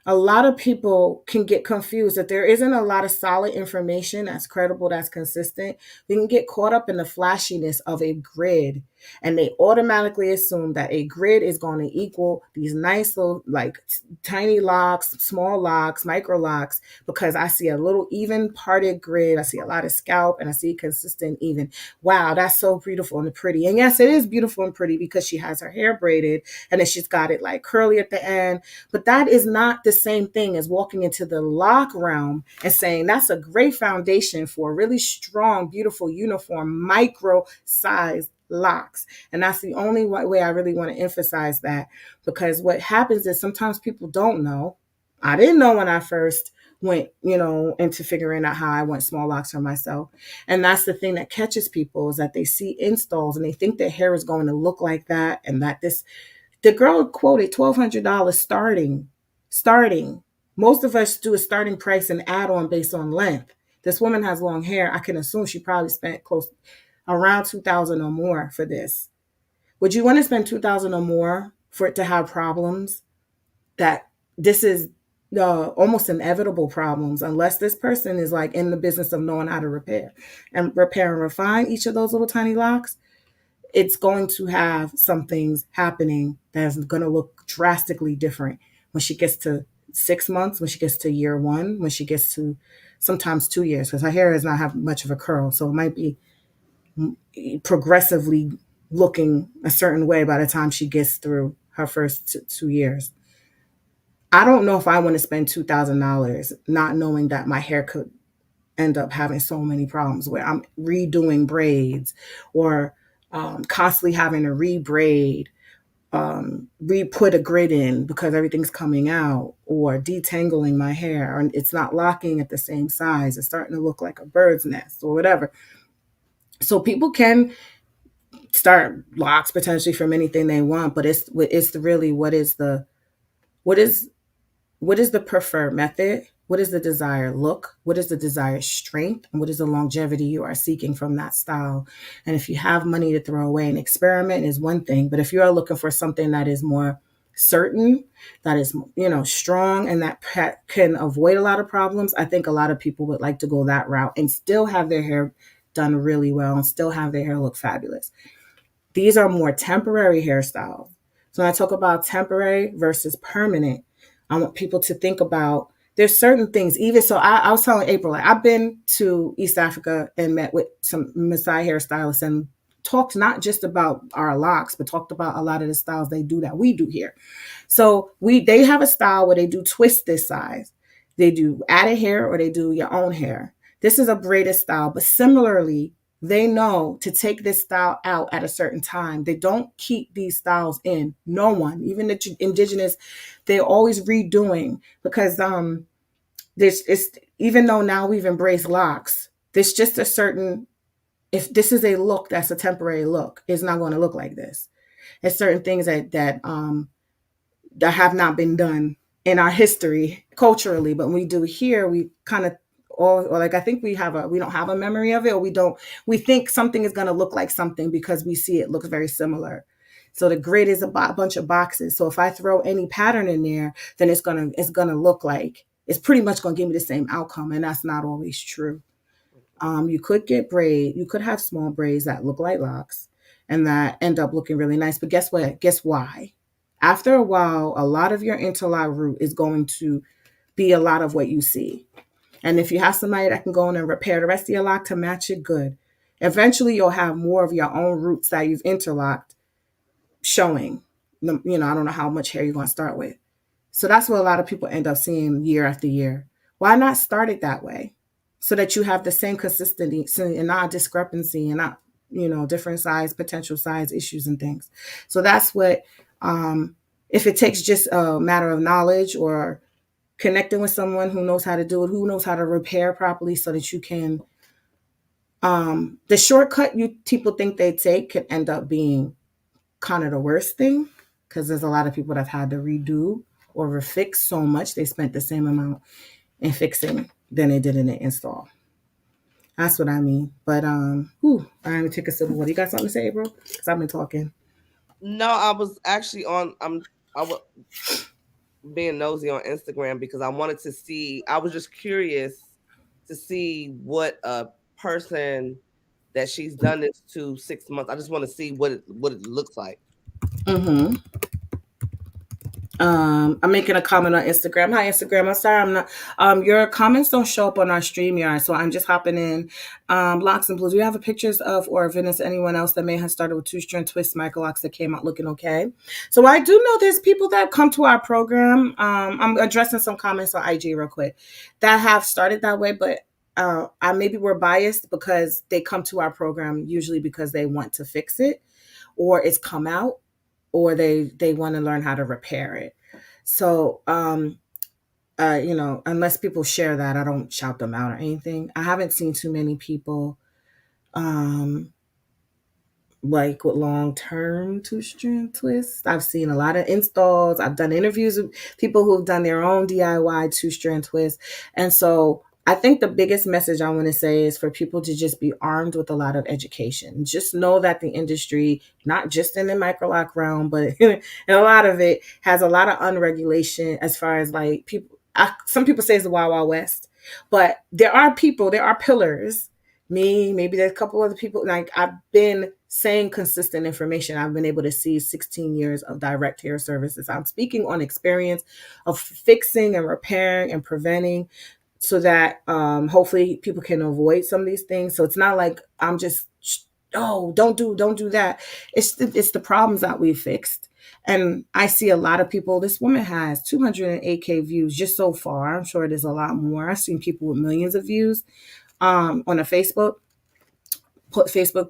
Speaker 1: a lot of people can get confused that there isn't a lot of solid information that's credible, that's consistent. We can get caught up in the flashiness of a grid, and they automatically assume that a grid is going to equal these nice little, like, tiny locks, small locks, micro locks, because I see a little even parted grid. I see a lot of scalp, and I see consistent even. Wow, that's so beautiful and pretty. And yes, it is beautiful and pretty because she has her hair braided, and then she's got it like curly at the end. But that is not the same thing as walking into the lock realm and saying that's a great foundation for really strong, beautiful, uniform, micro size locks. And that's the only way I really want to emphasize that, because what happens is sometimes people don't know. I didn't know when I first went, into figuring out how I want small locks for myself. And that's the thing that catches people, is that they see installs and they think their hair is going to look like that, and that the girl quoted $1,200 starting. Starting. Most of us do a starting price and add on based on length. This woman has long hair. I can assume she probably spent close around 2,000 or more for this. Would you want to spend 2,000 or more for it to have problems? That this is almost inevitable problems, unless this person is like in the business of knowing how to repair and refine each of those little tiny locks. It's going to have some things happening that's going to look drastically different when she gets to 6 months, when she gets to year one, when she gets to sometimes 2 years, because her hair does not have much of a curl. So it might be progressively looking a certain way by the time she gets through her first 2 years. I don't know if I want to spend $2,000 not knowing that my hair could end up having so many problems where I'm redoing braids, or constantly having to rebraid, re-put a grid in because everything's coming out, or detangling my hair, and it's not locking at the same size. It's starting to look like a bird's nest or whatever. So people can start locks potentially from anything they want, but it's really what is what is the preferred method? What is the desired look? What is the desired strength? And what is the longevity you are seeking from that style? And if you have money to throw away, and experiment is one thing, but if you are looking for something that is more certain, that is, strong, and that can avoid a lot of problems, I think a lot of people would like to go that route and still have their hair done really well and still have their hair look fabulous. These are more temporary hairstyles. So when I talk about temporary versus permanent, I want people to think about, there's certain things. Even so, I was telling April, like, I've been to East Africa and met with some Maasai hairstylists and talked not just about our locks, but talked about a lot of the styles they do that we do here. So they have a style where they do twist this size. They do added hair, or they do your own hair. This is a braided style, but similarly, they know to take this style out at a certain time. They don't keep these styles in. No one, even the indigenous, they're always redoing, because there's it's even though now we've embraced locks, there's just a certain, if this is a look that's a temporary look, it's not going to look like this. There's certain things that have not been done in our history culturally, but when we do here, we kind of, or like, I think we don't have a memory of it, or we think something is going to look like something because we see it looks very similar. So the grid is a bunch of boxes. So if I throw any pattern in there, then it's gonna look like, it's pretty much going to give me the same outcome, and that's not always true. You could you could have small braids that look like locks and that end up looking really nice. But guess what? Guess why? After a while, a lot of your interlock root is going to be a lot of what you see. And if you have somebody that can go in and repair the rest of your lock to match it, good. Eventually, you'll have more of your own roots that you've interlocked showing. I don't know how much hair you're going to start with. So that's what a lot of people end up seeing year after year. Why not start it that way? So that you have the same consistency and not discrepancy, and not, different potential size issues and things. So that's what, if it takes just a matter of knowledge, or connecting with someone who knows how to do it, who knows how to repair properly, so that you can The shortcut you people think they take can end up being kind of the worst thing, because there's a lot of people that have had to redo or refix so much they spent the same amount in fixing than they did in the install. That's what I mean. But whew, I'm gonna take a sip of water. You got something to say, bro? Because I've been talking.
Speaker 2: No, I was actually on. I was being nosy on Instagram because I wanted to see. I was just curious to see what a person that she's done this to 6 months. I just want to see what it looks like.
Speaker 1: Mm-hmm. I'm making a comment on Instagram. Hi, Instagram. I'm sorry, I'm not. Your comments don't show up on our StreamYard, so I'm just hopping in. Locks and Blues. Do you have pictures of or witness anyone else that may have started with two-strand twist Microlocs that came out looking okay? So I do know there's people that come to our program. I'm addressing some comments on IG real quick that have started that way, but I maybe we're biased because they come to our program usually because they want to fix it, or it's come out, or they want to learn how to repair it. So unless people share that, I don't shout them out or anything. I haven't seen too many people um like with long term two strand twists. I've seen a lot of installs. I've done interviews with people who've done their own DIY two strand twists. And so I think the biggest message I want to say is for people to just be armed with a lot of education. Just know that the industry, not just in the microloc realm, but in a lot of it, has a lot of unregulation as far as like people. Some people say it's the Wild Wild West, but there are pillars. Me, maybe there's a couple other people. Like I've been saying consistent information. I've been able to see 16 years of direct care services. I'm speaking on experience of fixing and repairing and preventing, so that hopefully people can avoid some of these things. So it's not like I'm just, oh, don't do that. It's the problems that we fixed. And I see a lot of people. This woman has 208K views just so far. I'm sure there's a lot more. I've seen people with millions of views on a Facebook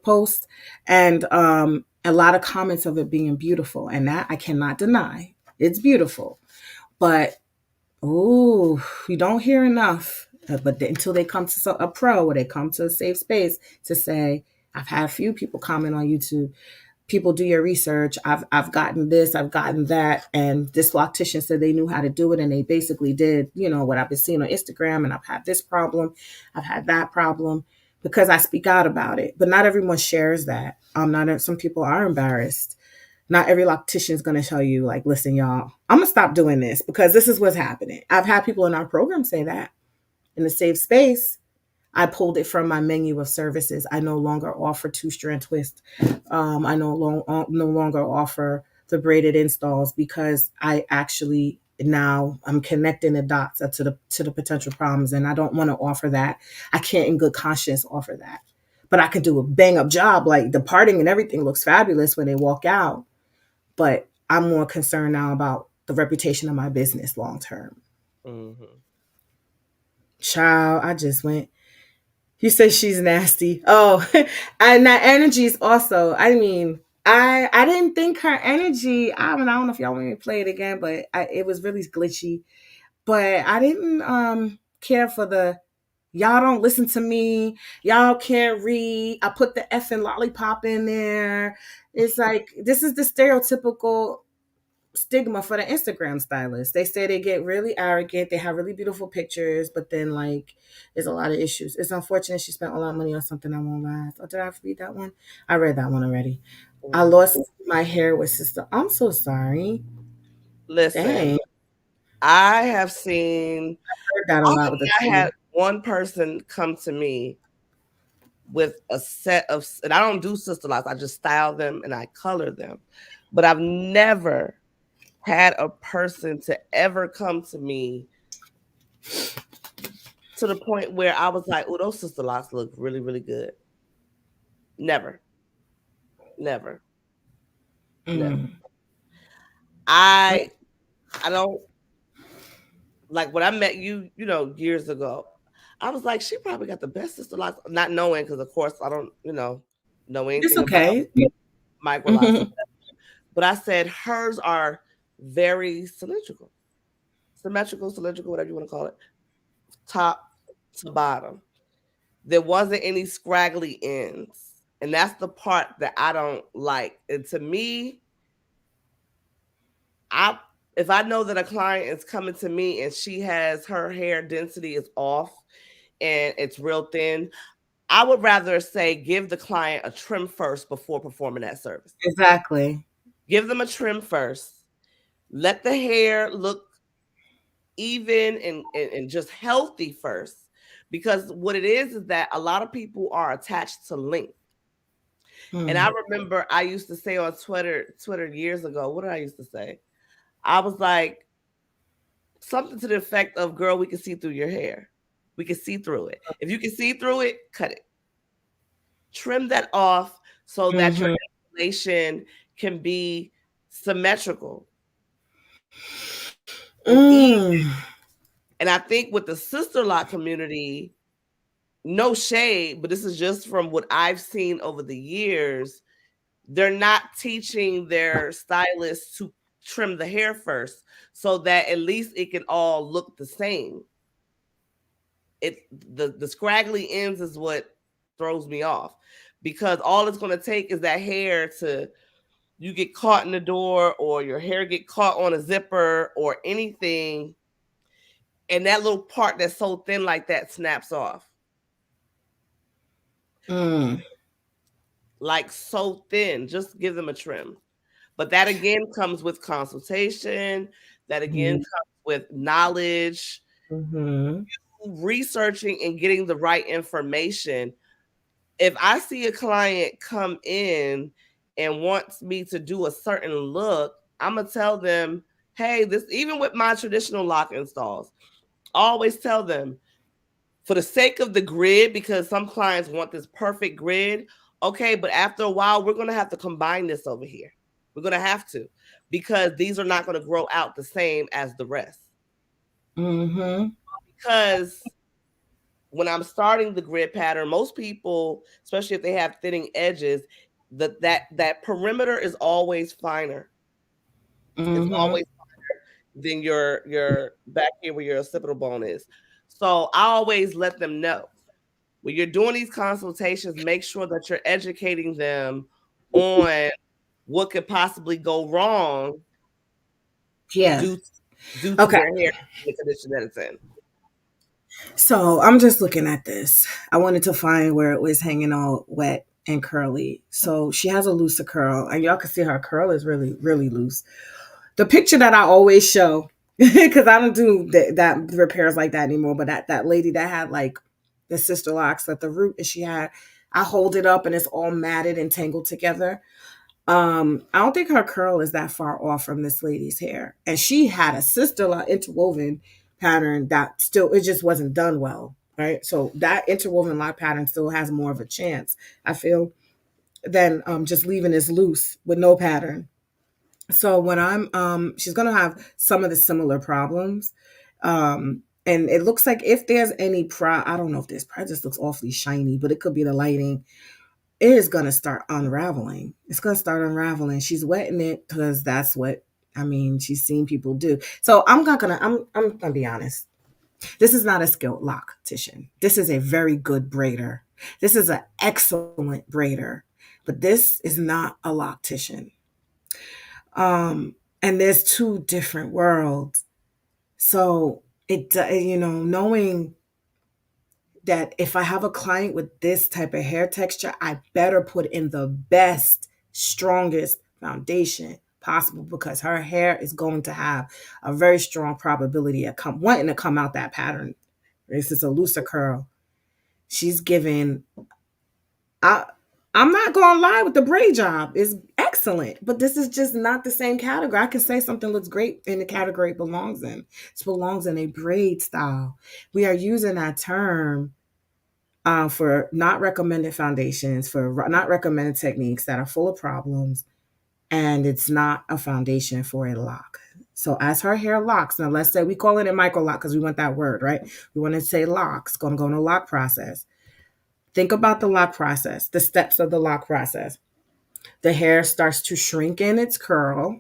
Speaker 1: post, and a lot of comments of it being beautiful, and that I cannot deny. It's beautiful, but oh, you don't hear enough. But until they come to a pro, or they come to a safe space to say, I've had a few people comment on YouTube. People, do your research. I've gotten this, I've gotten that, and this loctician said they knew how to do it, and they basically did, what I've been seeing on Instagram, and I've had this problem, I've had that problem, because I speak out about it. But not everyone shares that. Not some people are embarrassed. Not every loctician is going to tell you, like, listen, y'all, I'm going to stop doing this because this is what's happening. I've had people in our program say that in a safe space. I pulled it from my menu of services. I no longer offer two-strand twist. I no longer offer the braided installs because I actually now I'm connecting the dots to the potential problems, and I don't want to offer that. I can't in good conscience offer that. But I can do a bang up job. Like the parting and everything looks fabulous when they walk out. But I'm more concerned now about the reputation of my business long term.
Speaker 2: Mm-hmm.
Speaker 1: Child, I just went. You say she's nasty. Oh, and that energy is also. I mean, I didn't think her energy. I don't know if y'all want me to play it again, but it was really glitchy. But I didn't care for the y'all don't listen to me. Y'all can't read. I put the effing lollipop in there. It's like this is the stereotypical stigma for the Instagram stylists. They say they get really arrogant, they have really beautiful pictures, but then like there's a lot of issues. It's unfortunate she spent a lot of money on something that won't last. Oh, did I read that one? I read that one already. I
Speaker 2: Mm-hmm.
Speaker 1: lost my hair with sister. I'm so sorry.
Speaker 2: Listen,
Speaker 1: Dang.
Speaker 2: I have seen.
Speaker 1: Heard that a
Speaker 2: I
Speaker 1: lot with the
Speaker 2: I had one person come to me with a set of, and I don't do sister locks. I just style them and I color them. But I've never had a person to ever come to me to the point where I was like, "Oh, those sister locks look really, really good." Never, never, never.
Speaker 1: mm.
Speaker 2: I I don't like when I met you, years ago. I was like, she probably got the best sister locks, not knowing because of course I don't, know
Speaker 1: It's
Speaker 2: anything about
Speaker 1: okay.
Speaker 2: microlocs. But I said hers are very symmetrical, whatever you want to call it, top to bottom. there wasn't any scraggly ends. And that's the part that I don't like. And to me, I if I know that a client is coming to me and she has her hair density is off and it's real thin, I would rather say give the client a trim first before performing that service.
Speaker 1: Exactly.
Speaker 2: Give them a trim first. Let the hair look even and just healthy first. Because what it is that a lot of people are attached to length. And I remember I used to say on Twitter years ago, what did I used to say? I was like, something to the effect of, girl, we can see through your hair. We can see through it. If you can see through it, cut it. Trim that off so that your installation can be symmetrical and even. And I think with the sister lock community, no shade, but this is just from what I've seen over the years, they're not teaching their stylists to trim the hair first so that at least it can all look the same. The scraggly ends is what throws me off, because all it's going to take is that hair to you get caught in the door or your hair get caught on a zipper or anything, and that little part that's so thin like that snaps off. Like so thin. Just give them a trim. But that again comes with consultation. That again comes with knowledge, researching and getting the right information. If I see a client come in and wants me to do a certain look, I'm gonna tell them, hey, this, even with my traditional lock installs, I always tell them, for the sake of the grid, because some clients want this perfect grid, okay, but after a while, we're gonna have to combine this over here. We're gonna have to, because these are not gonna grow out the same as the rest. Because when I'm starting the grid pattern, most people, especially if they have thinning edges, that perimeter is always finer. It's always finer than your back here where your occipital bone is. So I always let them know, when you're doing these consultations, make sure that you're educating them on what could possibly go wrong due to
Speaker 1: Okay.
Speaker 2: their hair and the condition that it's in.
Speaker 1: So I'm just looking at this. I wanted to find where it was hanging all wet and curly. So she has a looser curl, and y'all can see her curl is really, really loose. The picture that I always show, because I don't do that repairs like that anymore, but that lady that had like the sister locks at the root, and she had, I hold it up and it's all matted and tangled together. I don't think her curl is that far off from this lady's hair. And she had a sister lock interwoven pattern that still, it just wasn't done well. Right. So that interwoven lock pattern still has more of a chance, I feel, than just leaving this loose with no pattern. So when she's gonna have some of the similar problems. And it looks like if there's any I don't know if this just looks awfully shiny, but it could be the lighting. It is gonna start unraveling. It's gonna start unraveling. She's wetting it because that's what, I mean, she's seen people do. So I'm gonna be honest. This is not a skilled loctician. This is a very good braider. This is an excellent braider, but this is not a loctician. And there's two different worlds. So knowing that if I have a client with this type of hair texture, I better put in the best, strongest foundation possible, because her hair is going to have a very strong probability of wanting to come out that pattern. This is a looser curl. She's giving, I'm not going to lie, with the braid job is excellent, but this is just not the same category. I can say something looks great in the category it belongs in. It belongs in a braid style. We are using that term for not recommended foundations, for not recommended techniques that are full of problems, and it's not a foundation for a lock. So as her hair locks, now let's say we call it a Microloc because we want that word, right? We want to say locks, going to go in a lock process. Think about the lock process, the steps of the lock process. The hair starts to shrink in its curl.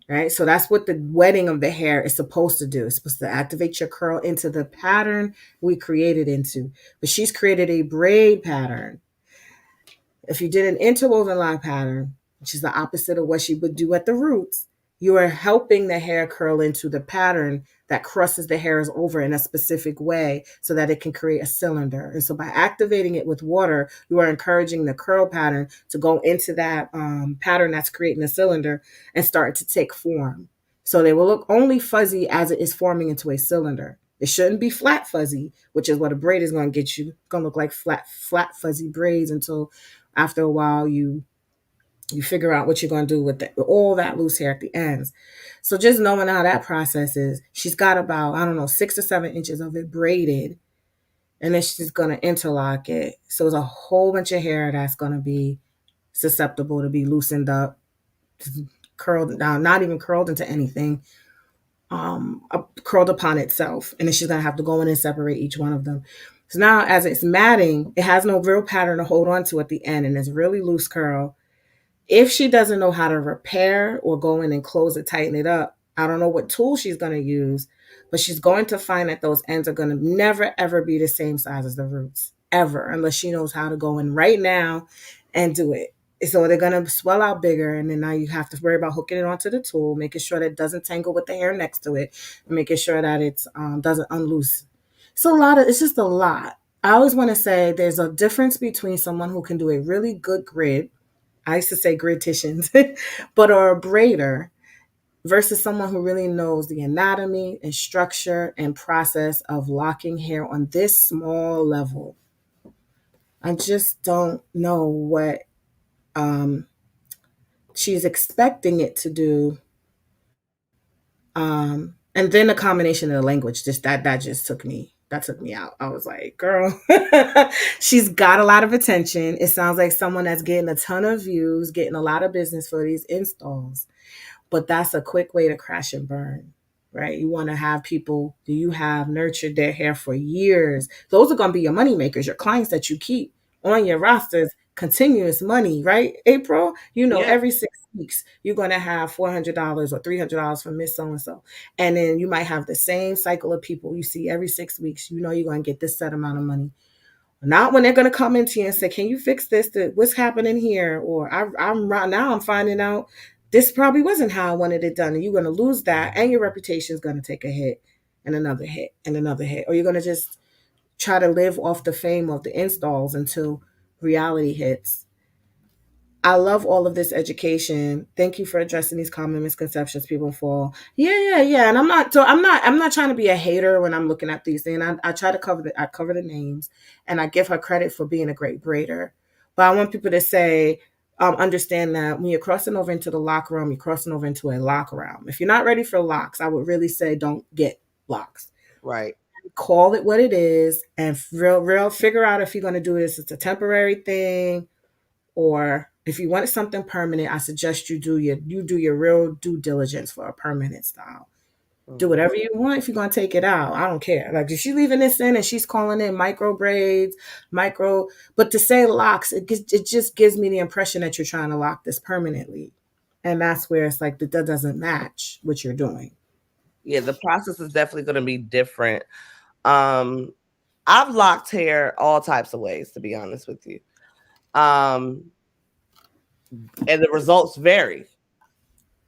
Speaker 1: right? So that's what the wetting of the hair is supposed to do. It's supposed to activate your curl into the pattern we created into. But she's created a braid pattern. If you did an interwoven lock pattern, which is the opposite of what she would do at the roots, you are helping the hair curl into the pattern that crosses the hairs over in a specific way so that it can create a cylinder. And so by activating it with water, you are encouraging the curl pattern to go into that pattern that's creating a cylinder and start to take form. So they will look only fuzzy as it is forming into a cylinder. It shouldn't be flat fuzzy, which is what a braid is going to get you. It's going to look like flat fuzzy braids until after a while you figure out what you're going to do with all that loose hair at the ends. So just knowing how that process is, she's got about, I don't know, 6 or 7 inches of it braided, and then she's going to interlock it. So it's a whole bunch of hair that's going to be susceptible to be loosened up, curled down, not even curled into anything, curled upon itself. And then she's going to have to go in and separate each one of them. So now as it's matting, it has no real pattern to hold on to at the end, and it's really loose curl. If she doesn't know how to repair or go in and close it, tighten it up, I don't know what tool she's going to use, but she's going to find that those ends are going to never, ever be the same size as the roots, ever, unless she knows how to go in right now and do it. So they're going to swell out bigger, and then now you have to worry about hooking it onto the tool, making sure that it doesn't tangle with the hair next to it, and making sure that it doesn't unloose. It's just a lot. I always want to say there's a difference between someone who can do a really good grid, I used to say grititians, but or a braider versus someone who really knows the anatomy and structure and process of locking hair on this small level. I just don't know what she's expecting it to do. And then the combination of the language, just that just took me out. I was like, girl, she's got a lot of attention. It sounds like someone that's getting a ton of views, getting a lot of business for these installs. But that's a quick way to crash and burn, right? You want to have people do you have nurtured their hair for years. Those are going to be your money makers, your clients that you keep on your rosters, continuous money, right? April,
Speaker 2: Yeah.
Speaker 1: every 6 weeks, you're going to have $400 or $300 from Miss So and so. And then you might have the same cycle of people you see every 6 weeks. You're going to get this set amount of money. Not when they're going to come into you and say, "Can you fix this? What's happening here?" Or I'm right now. I'm finding out this probably wasn't how I wanted it done, and you're going to lose that, and your reputation is going to take a hit, and another hit, and another hit, or you're going to just try to live off the fame of the installs until reality hits. I love all of this education. Thank you for addressing these common misconceptions people fall. Yeah. And I'm not trying to be a hater when I'm looking at these things. I try to cover the names, and I give her credit for being a great braider. But I want people to say, understand that when you're crossing over into the lock room, you're crossing over into a lock realm. If you're not ready for locks, I would really say don't get locks.
Speaker 2: Right.
Speaker 1: Call it what it is, and real figure out if you're going to do this. It's a temporary thing, or if you want something permanent, I suggest you do your real due diligence for a permanent style. Do
Speaker 2: Mm.
Speaker 1: whatever you want if you're gonna take it out. I don't care. Like if she's leaving this in and she's calling in micro braids, but to say locks, it just gives me the impression that you're trying to lock this permanently, and that's where it's like that doesn't match what you're doing.
Speaker 2: Yeah, the process is definitely going to be different. Um, I've locked hair all types of ways, to be honest with you. Um, and the results vary.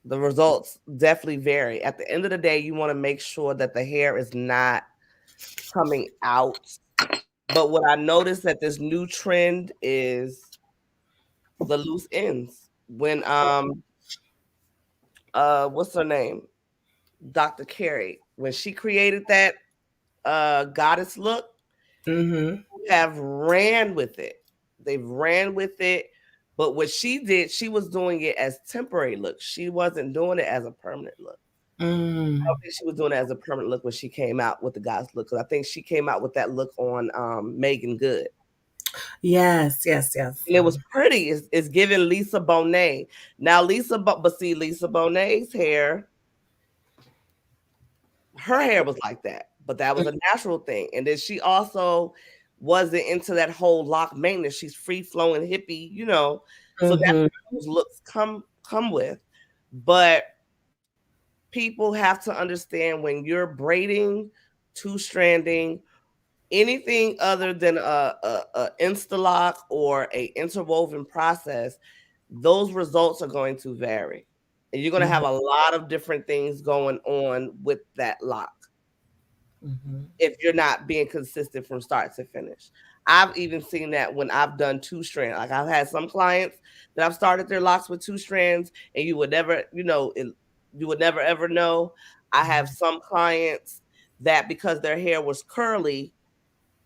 Speaker 2: The results definitely vary. At the end of the day, you want to make sure that the hair is not coming out. But what I noticed that this new trend is the loose ends. When what's her name? Dr. Carey, when she created that goddess look,
Speaker 1: Mm-hmm.
Speaker 2: have ran with it. They've ran with it. But what she did, she was doing it as temporary look. She wasn't doing it as a permanent look. I
Speaker 1: Mm.
Speaker 2: don't think she was doing it as a permanent look when she came out with the goddess look. Because I think she came out with that look on Megan Good.
Speaker 1: Yes.
Speaker 2: And it was pretty. It's giving Lisa Bonet. Now but see, Lisa Bonet's hair, her hair was like that, but that was a natural thing. And then she also wasn't into that whole lock maintenance. She's free flowing hippie, So that's
Speaker 1: Mm-hmm.
Speaker 2: what those looks come with. But people have to understand when you're braiding, two stranding, anything other than a interlock or a interwoven process, those results are going to vary. And you're going to have
Speaker 1: Mhm.
Speaker 2: a lot of different things going on with that lock
Speaker 1: Mhm.
Speaker 2: if you're not being consistent from start to finish. I've even seen that when I've done two strand. Like I've had some clients that I've started their locks with two strands, and you would never, you would never ever know. I have some clients that because their hair was curly,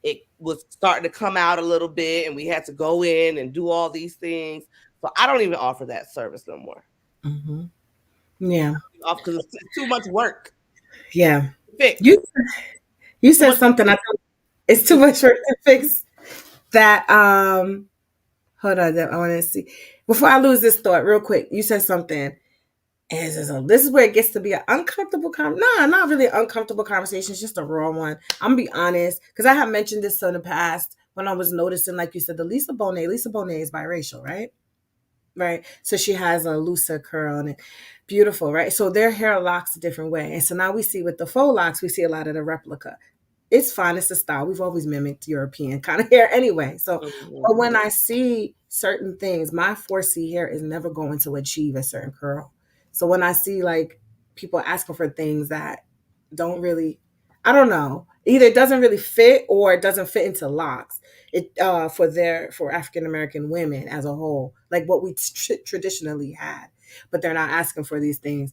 Speaker 2: it was starting to come out a little bit, and we had to go in and do all these things. So I don't even offer that service no more.
Speaker 1: Mhm. Yeah.
Speaker 2: Off because it's too much work
Speaker 1: Yeah.
Speaker 2: to fix.
Speaker 1: You you
Speaker 2: Too
Speaker 1: said
Speaker 2: much work
Speaker 1: something
Speaker 2: to
Speaker 1: I
Speaker 2: fix.
Speaker 1: thought it's too much work to fix that hold on, I want to see before I lose this thought real quick. You said something. And this is where it gets to be an uncomfortable no, not really an uncomfortable conversation. It's just a raw one. I'm gonna be honest, because I have mentioned this in the past when I was noticing, like you said, the Lisa Bonet. Lisa Bonet is biracial, right? Right. So she has a looser curl and beautiful, right? So their hair locks a different way. And so now we see with the faux locks, we see a lot of the replica. It's fine. It's a style. We've always mimicked European kind of hair anyway. So,
Speaker 2: Mhm.
Speaker 1: but when I see certain things, my 4C hair is never going to achieve a certain curl. So when I see like people asking for things that don't really, I don't know, either it doesn't really fit or it doesn't fit into locks. It for African American women as a whole, like what we traditionally had, but they're not asking for these things.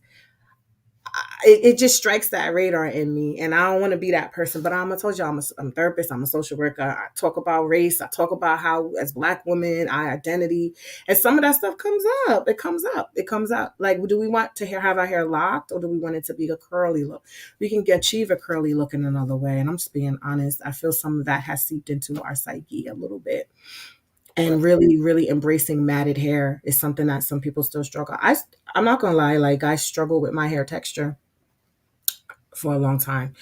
Speaker 1: It just strikes that radar in me, and I don't want to be that person. But I told you I'm a therapist. I'm a social worker. I talk about race. I talk about how as Black women, our identity, and some of that stuff comes up. It comes up. It comes up. Like, do we want to have our hair locked, or do we want it to be a curly look? We can achieve a curly look in another way. And I'm just being honest. I feel some of that has seeped into our psyche a little bit.
Speaker 2: Right.
Speaker 1: And really, really embracing matted hair is something that some people still struggle. I'm not gonna lie. Like, I struggle with my hair texture for a long time.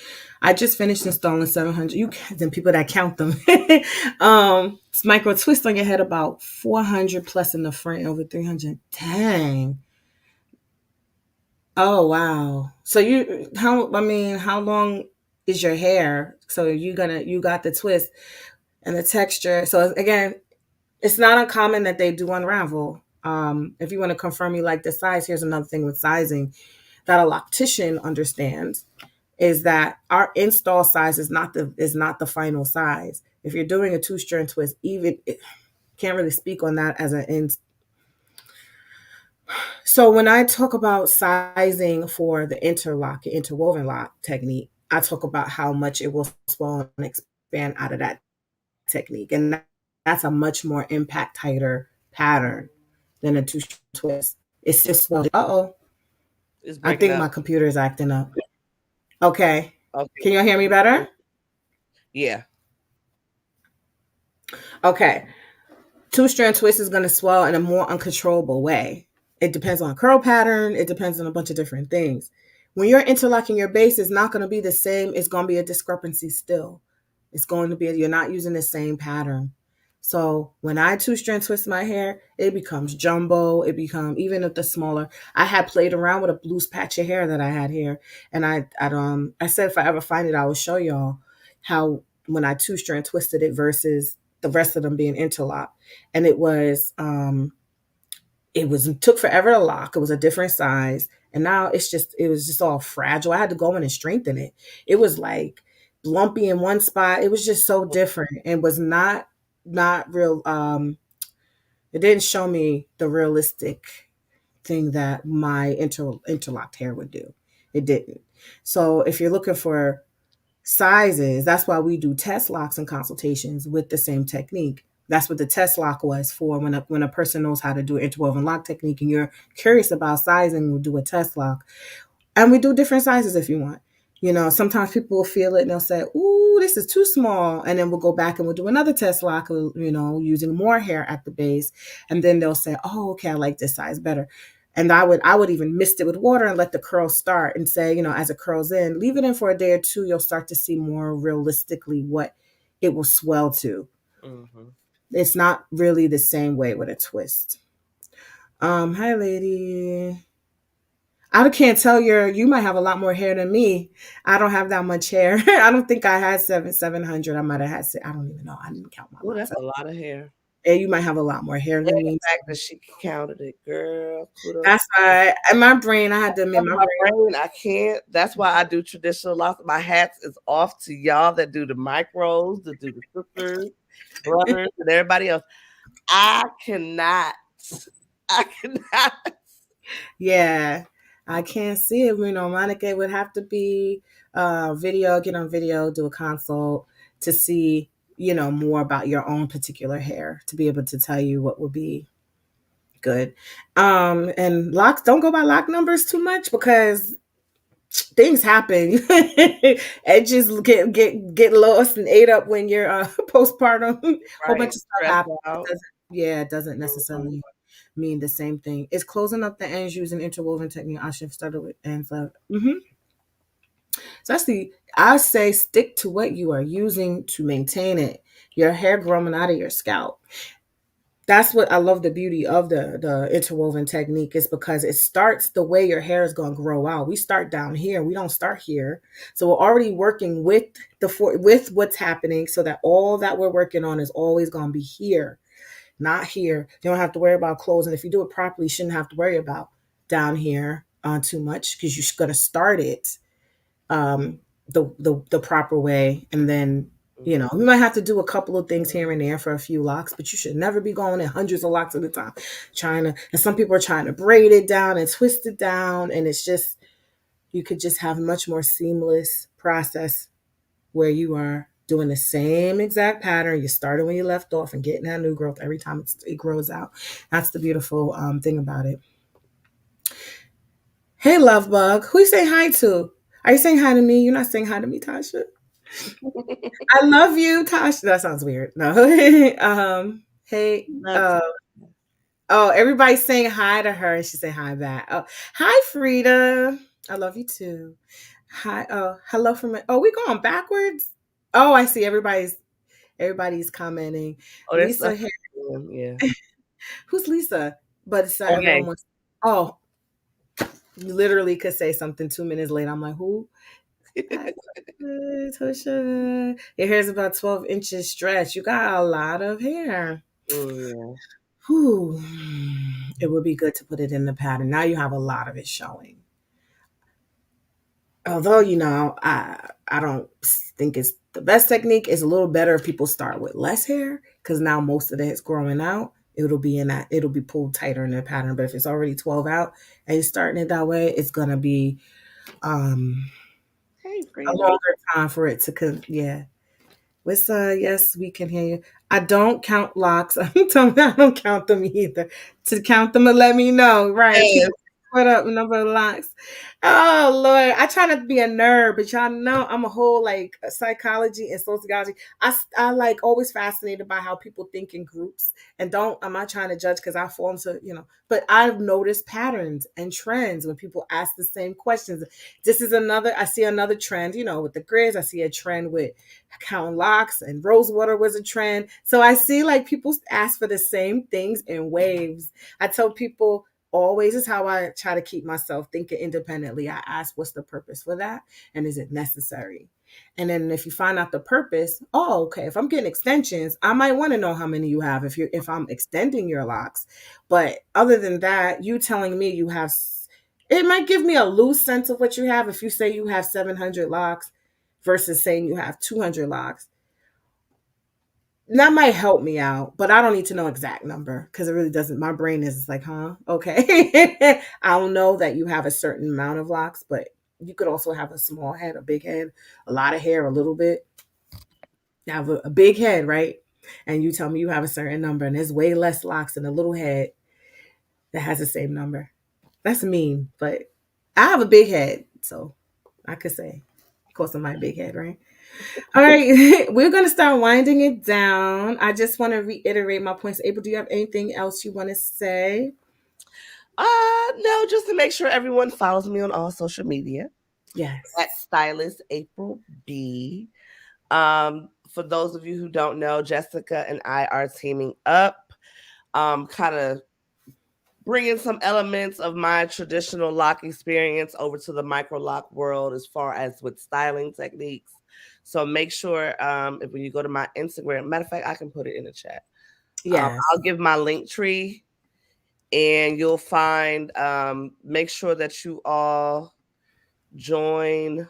Speaker 1: I just finished installing 700. You them people that count them. It's micro twist on your head about 400 plus in the front, over 300. Dang. Oh wow. So how long is your hair? So you got the twist and the texture. So again, it's not uncommon that they do unravel. If you want to confirm you like the size, here's another thing with sizing that a loctician understands is that our install size is not the final size. If you're doing a two-strand twist, even can't really speak on that as an in. So when I talk about sizing for the interlock, interwoven lock technique, I talk about how much it will swell and expand out of that technique, and that's a much more impact tighter pattern than a two-strand twist. It's just swell.
Speaker 2: It's
Speaker 1: I
Speaker 2: breaking
Speaker 1: think my
Speaker 2: up.
Speaker 1: computer is acting up. Okay,
Speaker 2: Okay.
Speaker 1: can you hear me better?
Speaker 2: Yeah.
Speaker 1: Okay. Two-strand twist is going to swell in a more uncontrollable way. It depends on curl pattern. It depends on a bunch of different things. When you're interlocking your base, it's not going to be the same. It's going to be a discrepancy still. It's going to be, you're not using the same pattern. So when I two-strand twist my hair, it becomes jumbo. It becomes, even if the smaller, I had played around with a loose patch of hair that I had here. And I said, if I ever find it, I will show y'all how when I two-strand twisted it versus the rest of them being interlocked. And it took forever to lock. It was a different size. And now it was just all fragile. I had to go in and strengthen it. It was like lumpy in one spot. It was just so different and was not real. It didn't show me the realistic thing that my interlocked hair would do. It didn't. So if you're looking for sizes, that's why we do test locks and consultations with the same technique. That's what the test lock was for. When a person knows how to do an interwoven lock technique and you're curious about sizing, we'll do a test lock. And we do different sizes if you want. Sometimes people will feel it and they'll say, "Ooh, this is too small." And then we'll go back and we'll do another test lock, using more hair at the base. And then they'll say, "Oh, okay, I like this size better." And I would even mist it with water and let the curl start and say, as it curls in, leave it in for a day or two, you'll start to see more realistically what it will swell to.
Speaker 2: Mm-hmm.
Speaker 1: It's not really the same way with a twist. Hi lady. I can't tell you might have a lot more hair than me. I don't have that much hair. I don't think I had 700. I might have had I don't even know. I didn't count my
Speaker 2: Oh,
Speaker 1: locks.
Speaker 2: that's a lot of hair.
Speaker 1: And you might have a lot more hair
Speaker 2: And
Speaker 1: than
Speaker 2: the
Speaker 1: me.
Speaker 2: fact that she counted it, girl, kudos.
Speaker 1: That's why in my brain I had to admit my
Speaker 2: My
Speaker 1: brain.
Speaker 2: brain, I can't. That's why I do traditional locks. My hats is off to y'all that do the micros, that do the sisters, brothers, and everybody else. I cannot. I cannot.
Speaker 1: Yeah. I can't see it. Monica, it would have to be video, get on video, do a consult to see, more about your own particular hair to be able to tell you what would be good. And locks, don't go by lock numbers too much because things happen. Edges get lost and ate up when you're postpartum. Whole bunch
Speaker 2: Right.
Speaker 1: of stuff
Speaker 2: Stressed
Speaker 1: happens.
Speaker 2: out.
Speaker 1: It doesn't
Speaker 2: Mhm.
Speaker 1: necessarily mean the same thing. It's closing up the ends using interwoven technique. I should have started with ends. So I say stick to what you are using to maintain it. Your hair growing out of your scalp. That's what I love the beauty of the interwoven technique is because it starts the way your hair is going to grow out. We start down here. We don't start here. So we're already working with with what's happening so that all that we're working on is always going to be here, not here. You don't have to worry about closing. If you do it properly, you shouldn't have to worry about down here too much because you're going to start it um, the proper way, and then
Speaker 2: Mhm.
Speaker 1: we might have to do a couple of things here and there for a few locks, but you should never be going in hundreds of locks at a time. Trying to, and some people are trying to braid it down and twist it down, and it's just you could just have a much more seamless process where you are doing the same exact pattern. You started when you left off and getting that new growth every time it grows out. That's the beautiful thing about it. Hey, love bug, who you saying hi to? Are you saying hi to me? You're not saying hi to me, Tasha. I love you, Tasha. That sounds weird. No. Hey,
Speaker 2: Love to.
Speaker 1: oh, everybody's saying hi to her and she's saying hi back. Oh, hi, Frida. I love you too. Hi. Oh, hello from it. Oh, we going backwards? Oh, I see. Everybody's commenting.
Speaker 2: Oh, that's
Speaker 1: Lisa here.
Speaker 2: yeah.
Speaker 1: Who's Lisa? But it's everyone
Speaker 2: Okay.
Speaker 1: wants. Oh, you literally could say something 2 minutes later. I'm like, who? Hi, Tosha. Your hair's about 12 inches stretch. You got a lot of hair.
Speaker 2: Yeah.
Speaker 1: Whew. It would be good to put it in the pattern. Now you have a lot of it showing. Although, I don't think it's the best technique. It's a little better if people start with less hair because now most of it is growing out. It'll be pulled tighter in the pattern. But if it's already 12 out and you're starting it that way, it's gonna be um
Speaker 2: Hey,
Speaker 1: a
Speaker 2: Frida.
Speaker 1: longer time for it to yeah. What's yes, we can hear you. I don't count locks. I don't count them either. To count them and let me know. Right. Keep
Speaker 2: Yes.
Speaker 1: what up, number of locks. Oh Lord. I try not to be a nerd, but y'all know I'm a whole like psychology and sociology. I like always fascinated by how people think in groups. And I'm not trying to judge because I fall into, but I've noticed patterns and trends when people ask the same questions. I see another trend, with the grids. I see a trend with counting locks and rosewater was a trend. So I see like people ask for the same things in waves. I tell people always is how I try to keep myself thinking independently. I ask what's the purpose for that and is it necessary? And then if you find out the purpose, oh, okay. If I'm getting extensions, I might want to know how many you have if I'm extending your locks. But other than that, you telling me you have it might give me a loose sense of what you have if you say you have 700 locks versus saying you have 200 locks. That might help me out, but I don't need to know exact number because it really doesn't. My brain is like, huh? Okay. I'll know that you have a certain amount of locks, but you could also have a small head, a big head, a lot of hair, a little bit. You have a big head, right? And you tell me you have a certain number, and there's way less locks in a little head that has the same number. That's mean, but I have a big head, so I could say, of course, of my big head, right? All right, we're going to start winding it down. I just want to reiterate my points. April, do you have anything else you want to say?
Speaker 2: No, just to make sure everyone follows me on all social media.
Speaker 1: Yes.
Speaker 2: At Stylist April B. For those of you who don't know, Jessica and I are teaming up. Kind of bringing some elements of my traditional lock experience over to the micro lock world as far as with styling techniques. So make sure if when you go to my Instagram, matter of fact, I can put it in the chat.
Speaker 1: Yes.
Speaker 2: I'll give my link tree and you'll find, make sure that you all join.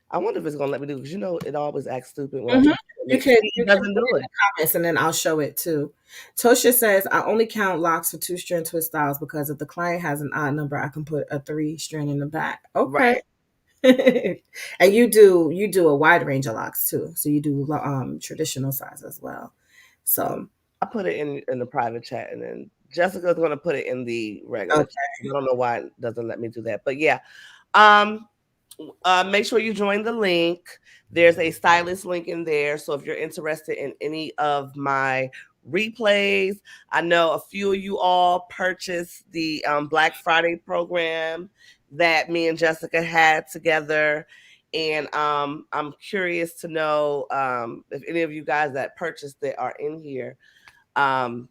Speaker 2: I wonder if it's going to let me do it because it always acts stupid when I
Speaker 1: Mhm.
Speaker 2: try to
Speaker 1: You
Speaker 2: link.
Speaker 1: can
Speaker 2: See,
Speaker 1: you
Speaker 2: it
Speaker 1: can
Speaker 2: doesn't
Speaker 1: put
Speaker 2: do
Speaker 1: it in
Speaker 2: it.
Speaker 1: the comments and then I'll show it too. Tosha says I only count locks for 2-strand twist styles because if the client has an odd number, I can put a 3-strand in the back. Okay.
Speaker 2: Right.
Speaker 1: And you do a wide range of locks too. So you do traditional size as well. So
Speaker 2: I put it in the private chat, and then Jessica's going to put it in the regular chat.
Speaker 1: okay.
Speaker 2: I don't know why it doesn't let me do that, but yeah. Um, make sure you join the link. There's a stylist link in there. So if you're interested in any of my replays, I know a few of you all purchased the Black Friday program that me and Jessica had together. And I'm curious to know if any of you guys that purchased it are in here. Um,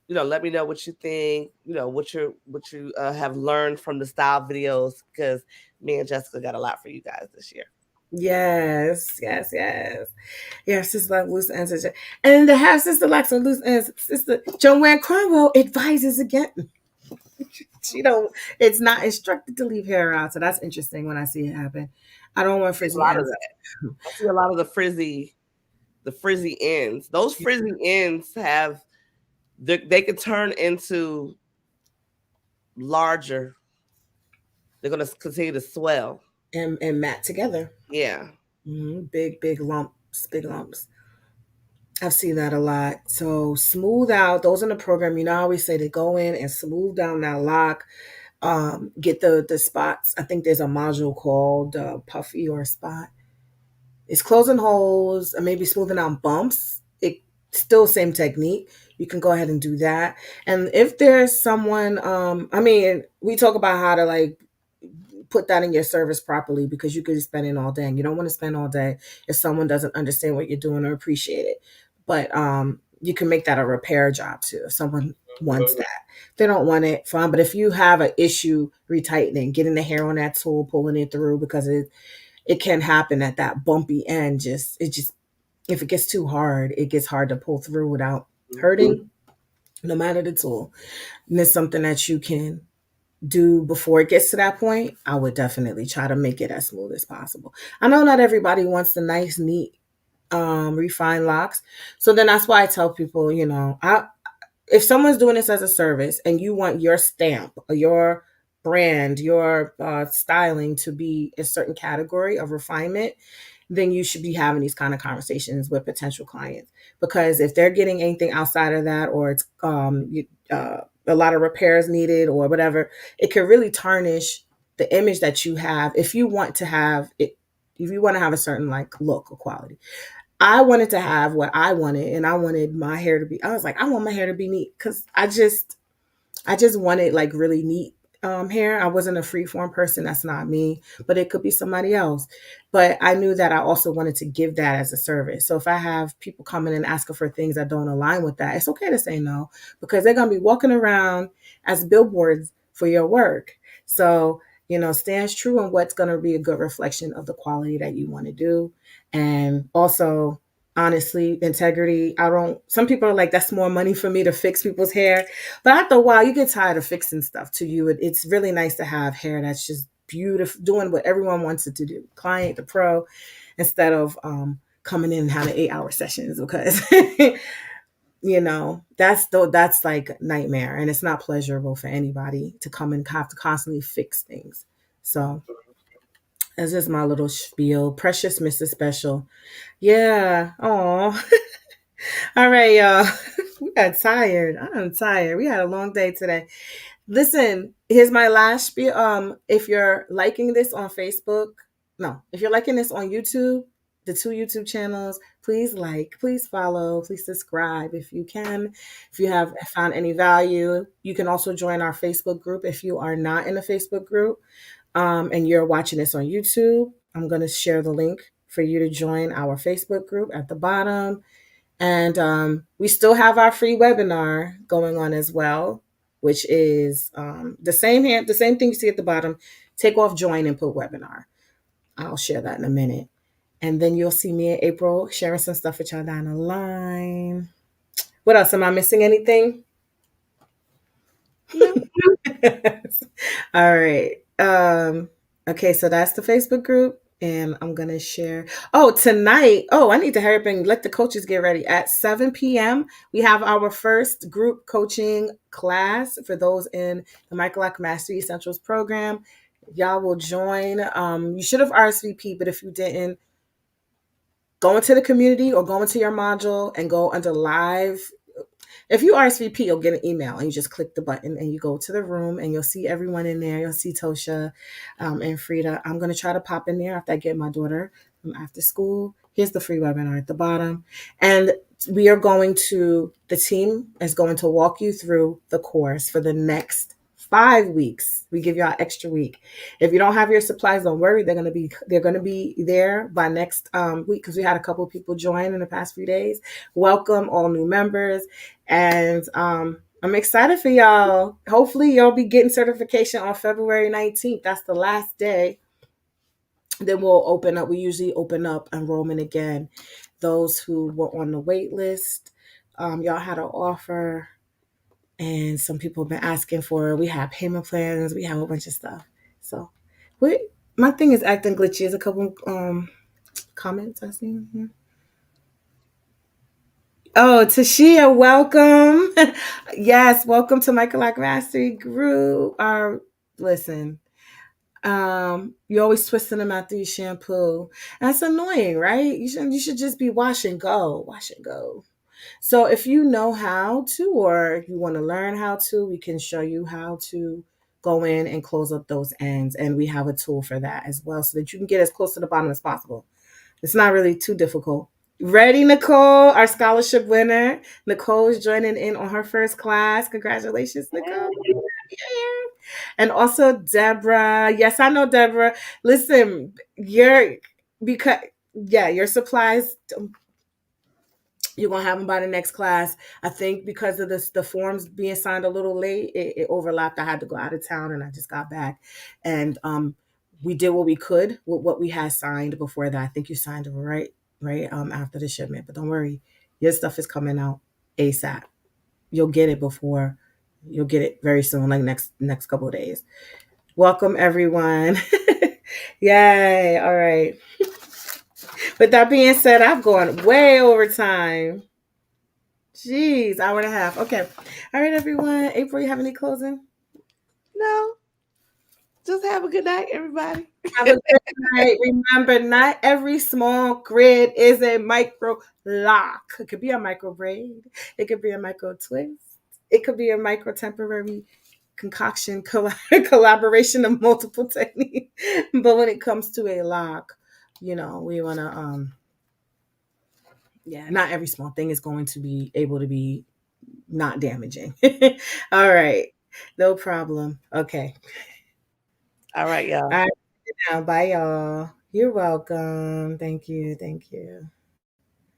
Speaker 2: let me know what you think, what you have learned from the style videos, because me and Jessica got a lot for you guys this year.
Speaker 1: Yes, yes, yes. Yeah, Sister Like loose ends. And to have Sister Locks on loose ends, Sister Joanne Cromwell advises again. She don't. It's not instructed to leave hair out, so that's interesting when I see it happen. I don't want
Speaker 2: I see a
Speaker 1: frizzy
Speaker 2: lot of
Speaker 1: ends.
Speaker 2: that. I see a lot of the frizzy ends. Those frizzy ends they could turn into larger. They're gonna continue to swell.
Speaker 1: And mat together.
Speaker 2: Yeah.
Speaker 1: Big, big lumps, big lumps. I've seen that a lot. So smooth out those in the program. I always say to go in and smooth down that lock. Get the spots. I think there's a module called Puffy or Spot. It's closing holes and maybe smoothing out bumps. It still same technique. You can go ahead and do that. And if there's someone, we talk about how to like put that in your service properly because you could be spending all day and you don't want to spend all day if someone doesn't understand what you're doing or appreciate it. But you can make that a repair job too if someone wants that. If they don't want it, fine. But if you have an issue retightening, getting the hair on that tool, pulling it through because it can happen at that bumpy end. Just if it gets too hard, it gets hard to pull through without hurting, no matter the tool. And it's something that you can do before it gets to that point. I would definitely try to make it as smooth as possible. I know not everybody wants the nice, neat, refined locks. So then that's why I tell people, if someone's doing this as a service and you want your stamp or your brand, your styling to be a certain category of refinement, then you should be having these kind of conversations with potential clients. Because if they're getting anything outside of that, or it's a lot of repairs needed or whatever, it could really tarnish the image that you have. If you want to have it, if you want to have a certain like look or quality, I wanted to have what I wanted, and I wanted my hair to be. I was like, I want my hair to be neat because I just wanted like really neat hair. I wasn't a freeform person. That's not me, but it could be somebody else. But I knew that I also wanted to give that as a service. So if I have people coming and asking for things that don't align with that, it's okay to say no because they're going to be walking around as billboards for your work. So, stands true on what's going to be a good reflection of the quality that you want to do. And also, honestly, integrity. Some people are like, that's more money for me to fix people's hair. But after a while, you get tired of fixing stuff to you. It's really nice to have hair that's just beautiful, doing what everyone wants it to do, client, the pro, instead of coming in and having 8-hour sessions because, that's like nightmare. And it's not pleasurable for anybody to come and have to constantly fix things. So that's just my little spiel. Precious Mrs. Special. Yeah. Oh. All right, y'all. We got tired. I'm tired. We had a long day today. Listen, here's my last spiel. If you're liking this on Facebook, no, if you're liking this on YouTube, the 2 YouTube channels, please like, please follow, please subscribe if you can. If you have found any value, you can also join our Facebook group if you are not in the Facebook group, and you're watching this on YouTube. I'm going to share the link for you to join our Facebook group at the bottom. And we still have our free webinar going on as well. which is the same thing you see at the bottom. Take off join and put webinar. I'll share that in a minute. And then you'll see me in April sharing some stuff with y'all down the line. What else? Am I missing anything?
Speaker 2: No.
Speaker 1: All right. Okay, so that's the Facebook group. And I'm gonna share. Oh, tonight. Oh, I need to hurry up and let the coaches get ready. At 7 p.m., we have our first group coaching class for those in the Microloc Mastery Essentials program. Y'all will join. You should have RSVP, but if you didn't, go into the community or go into your module and go under live. If you RSVP, you'll get an email and you just click the button and you go to the room and you'll see everyone in there. You'll see Tosha and Frida. I'm going to try to pop in there after I get my daughter from after school. Here's the free webinar at the bottom. And the team is going to walk you through the course for the next 5 weeks. We give y'all extra week. If you don't have your supplies, don't worry. They're gonna be there by next week because we had a couple of people join in the past few days. Welcome all new members, and I'm excited for y'all. Hopefully, y'all be getting certification on February 19th. That's the last day. Then we'll open up. We usually open up enrollment again. Those who were on the wait list, y'all had an offer. And some people have been asking for, we have payment plans, we have a bunch of stuff. So my thing is acting glitchy. There's a couple comments I see here. Oh, Tashia, welcome. Yes, welcome to Microloc Mastery Group. Listen, you're always twisting them after you shampoo. That's annoying, right? You should just be wash and go. Wash and go. So if you know how to, or if you want to learn how to, we can show you how to go in and close up those ends. And we have a tool for that as well so that you can get as close to the bottom as possible. It's not really too difficult. Ready, Nicole, our scholarship winner. Nicole is joining in on her first class. Congratulations, Nicole. Yeah. And also Deborah. Yes, I know Deborah. Listen, your supplies, you're gonna have them by the next class. I think because of the forms being signed a little late, it overlapped. I had to go out of town and I just got back, and we did what we could with what we had signed before that. I think you signed it right after the shipment, but don't worry, your stuff is coming out ASAP. You'll get it very soon, like next couple of days. Welcome everyone. Yay. All right. With that being said, I've gone way over time. Jeez, hour and a half. Okay. All right, everyone. April, you have any closing?
Speaker 2: No. Just have a good night, everybody.
Speaker 1: Have a good night. Remember, not every small grid is a micro lock. It could be a micro braid. It could be a micro twist. It could be a micro temporary concoction collaboration of multiple techniques. But when it comes to a lock, we want to not every small thing is going to be able to be not damaging. All right. No problem. Okay.
Speaker 2: All right, y'all.
Speaker 1: All right. Now, bye, y'all. You're welcome. Thank you. Thank you.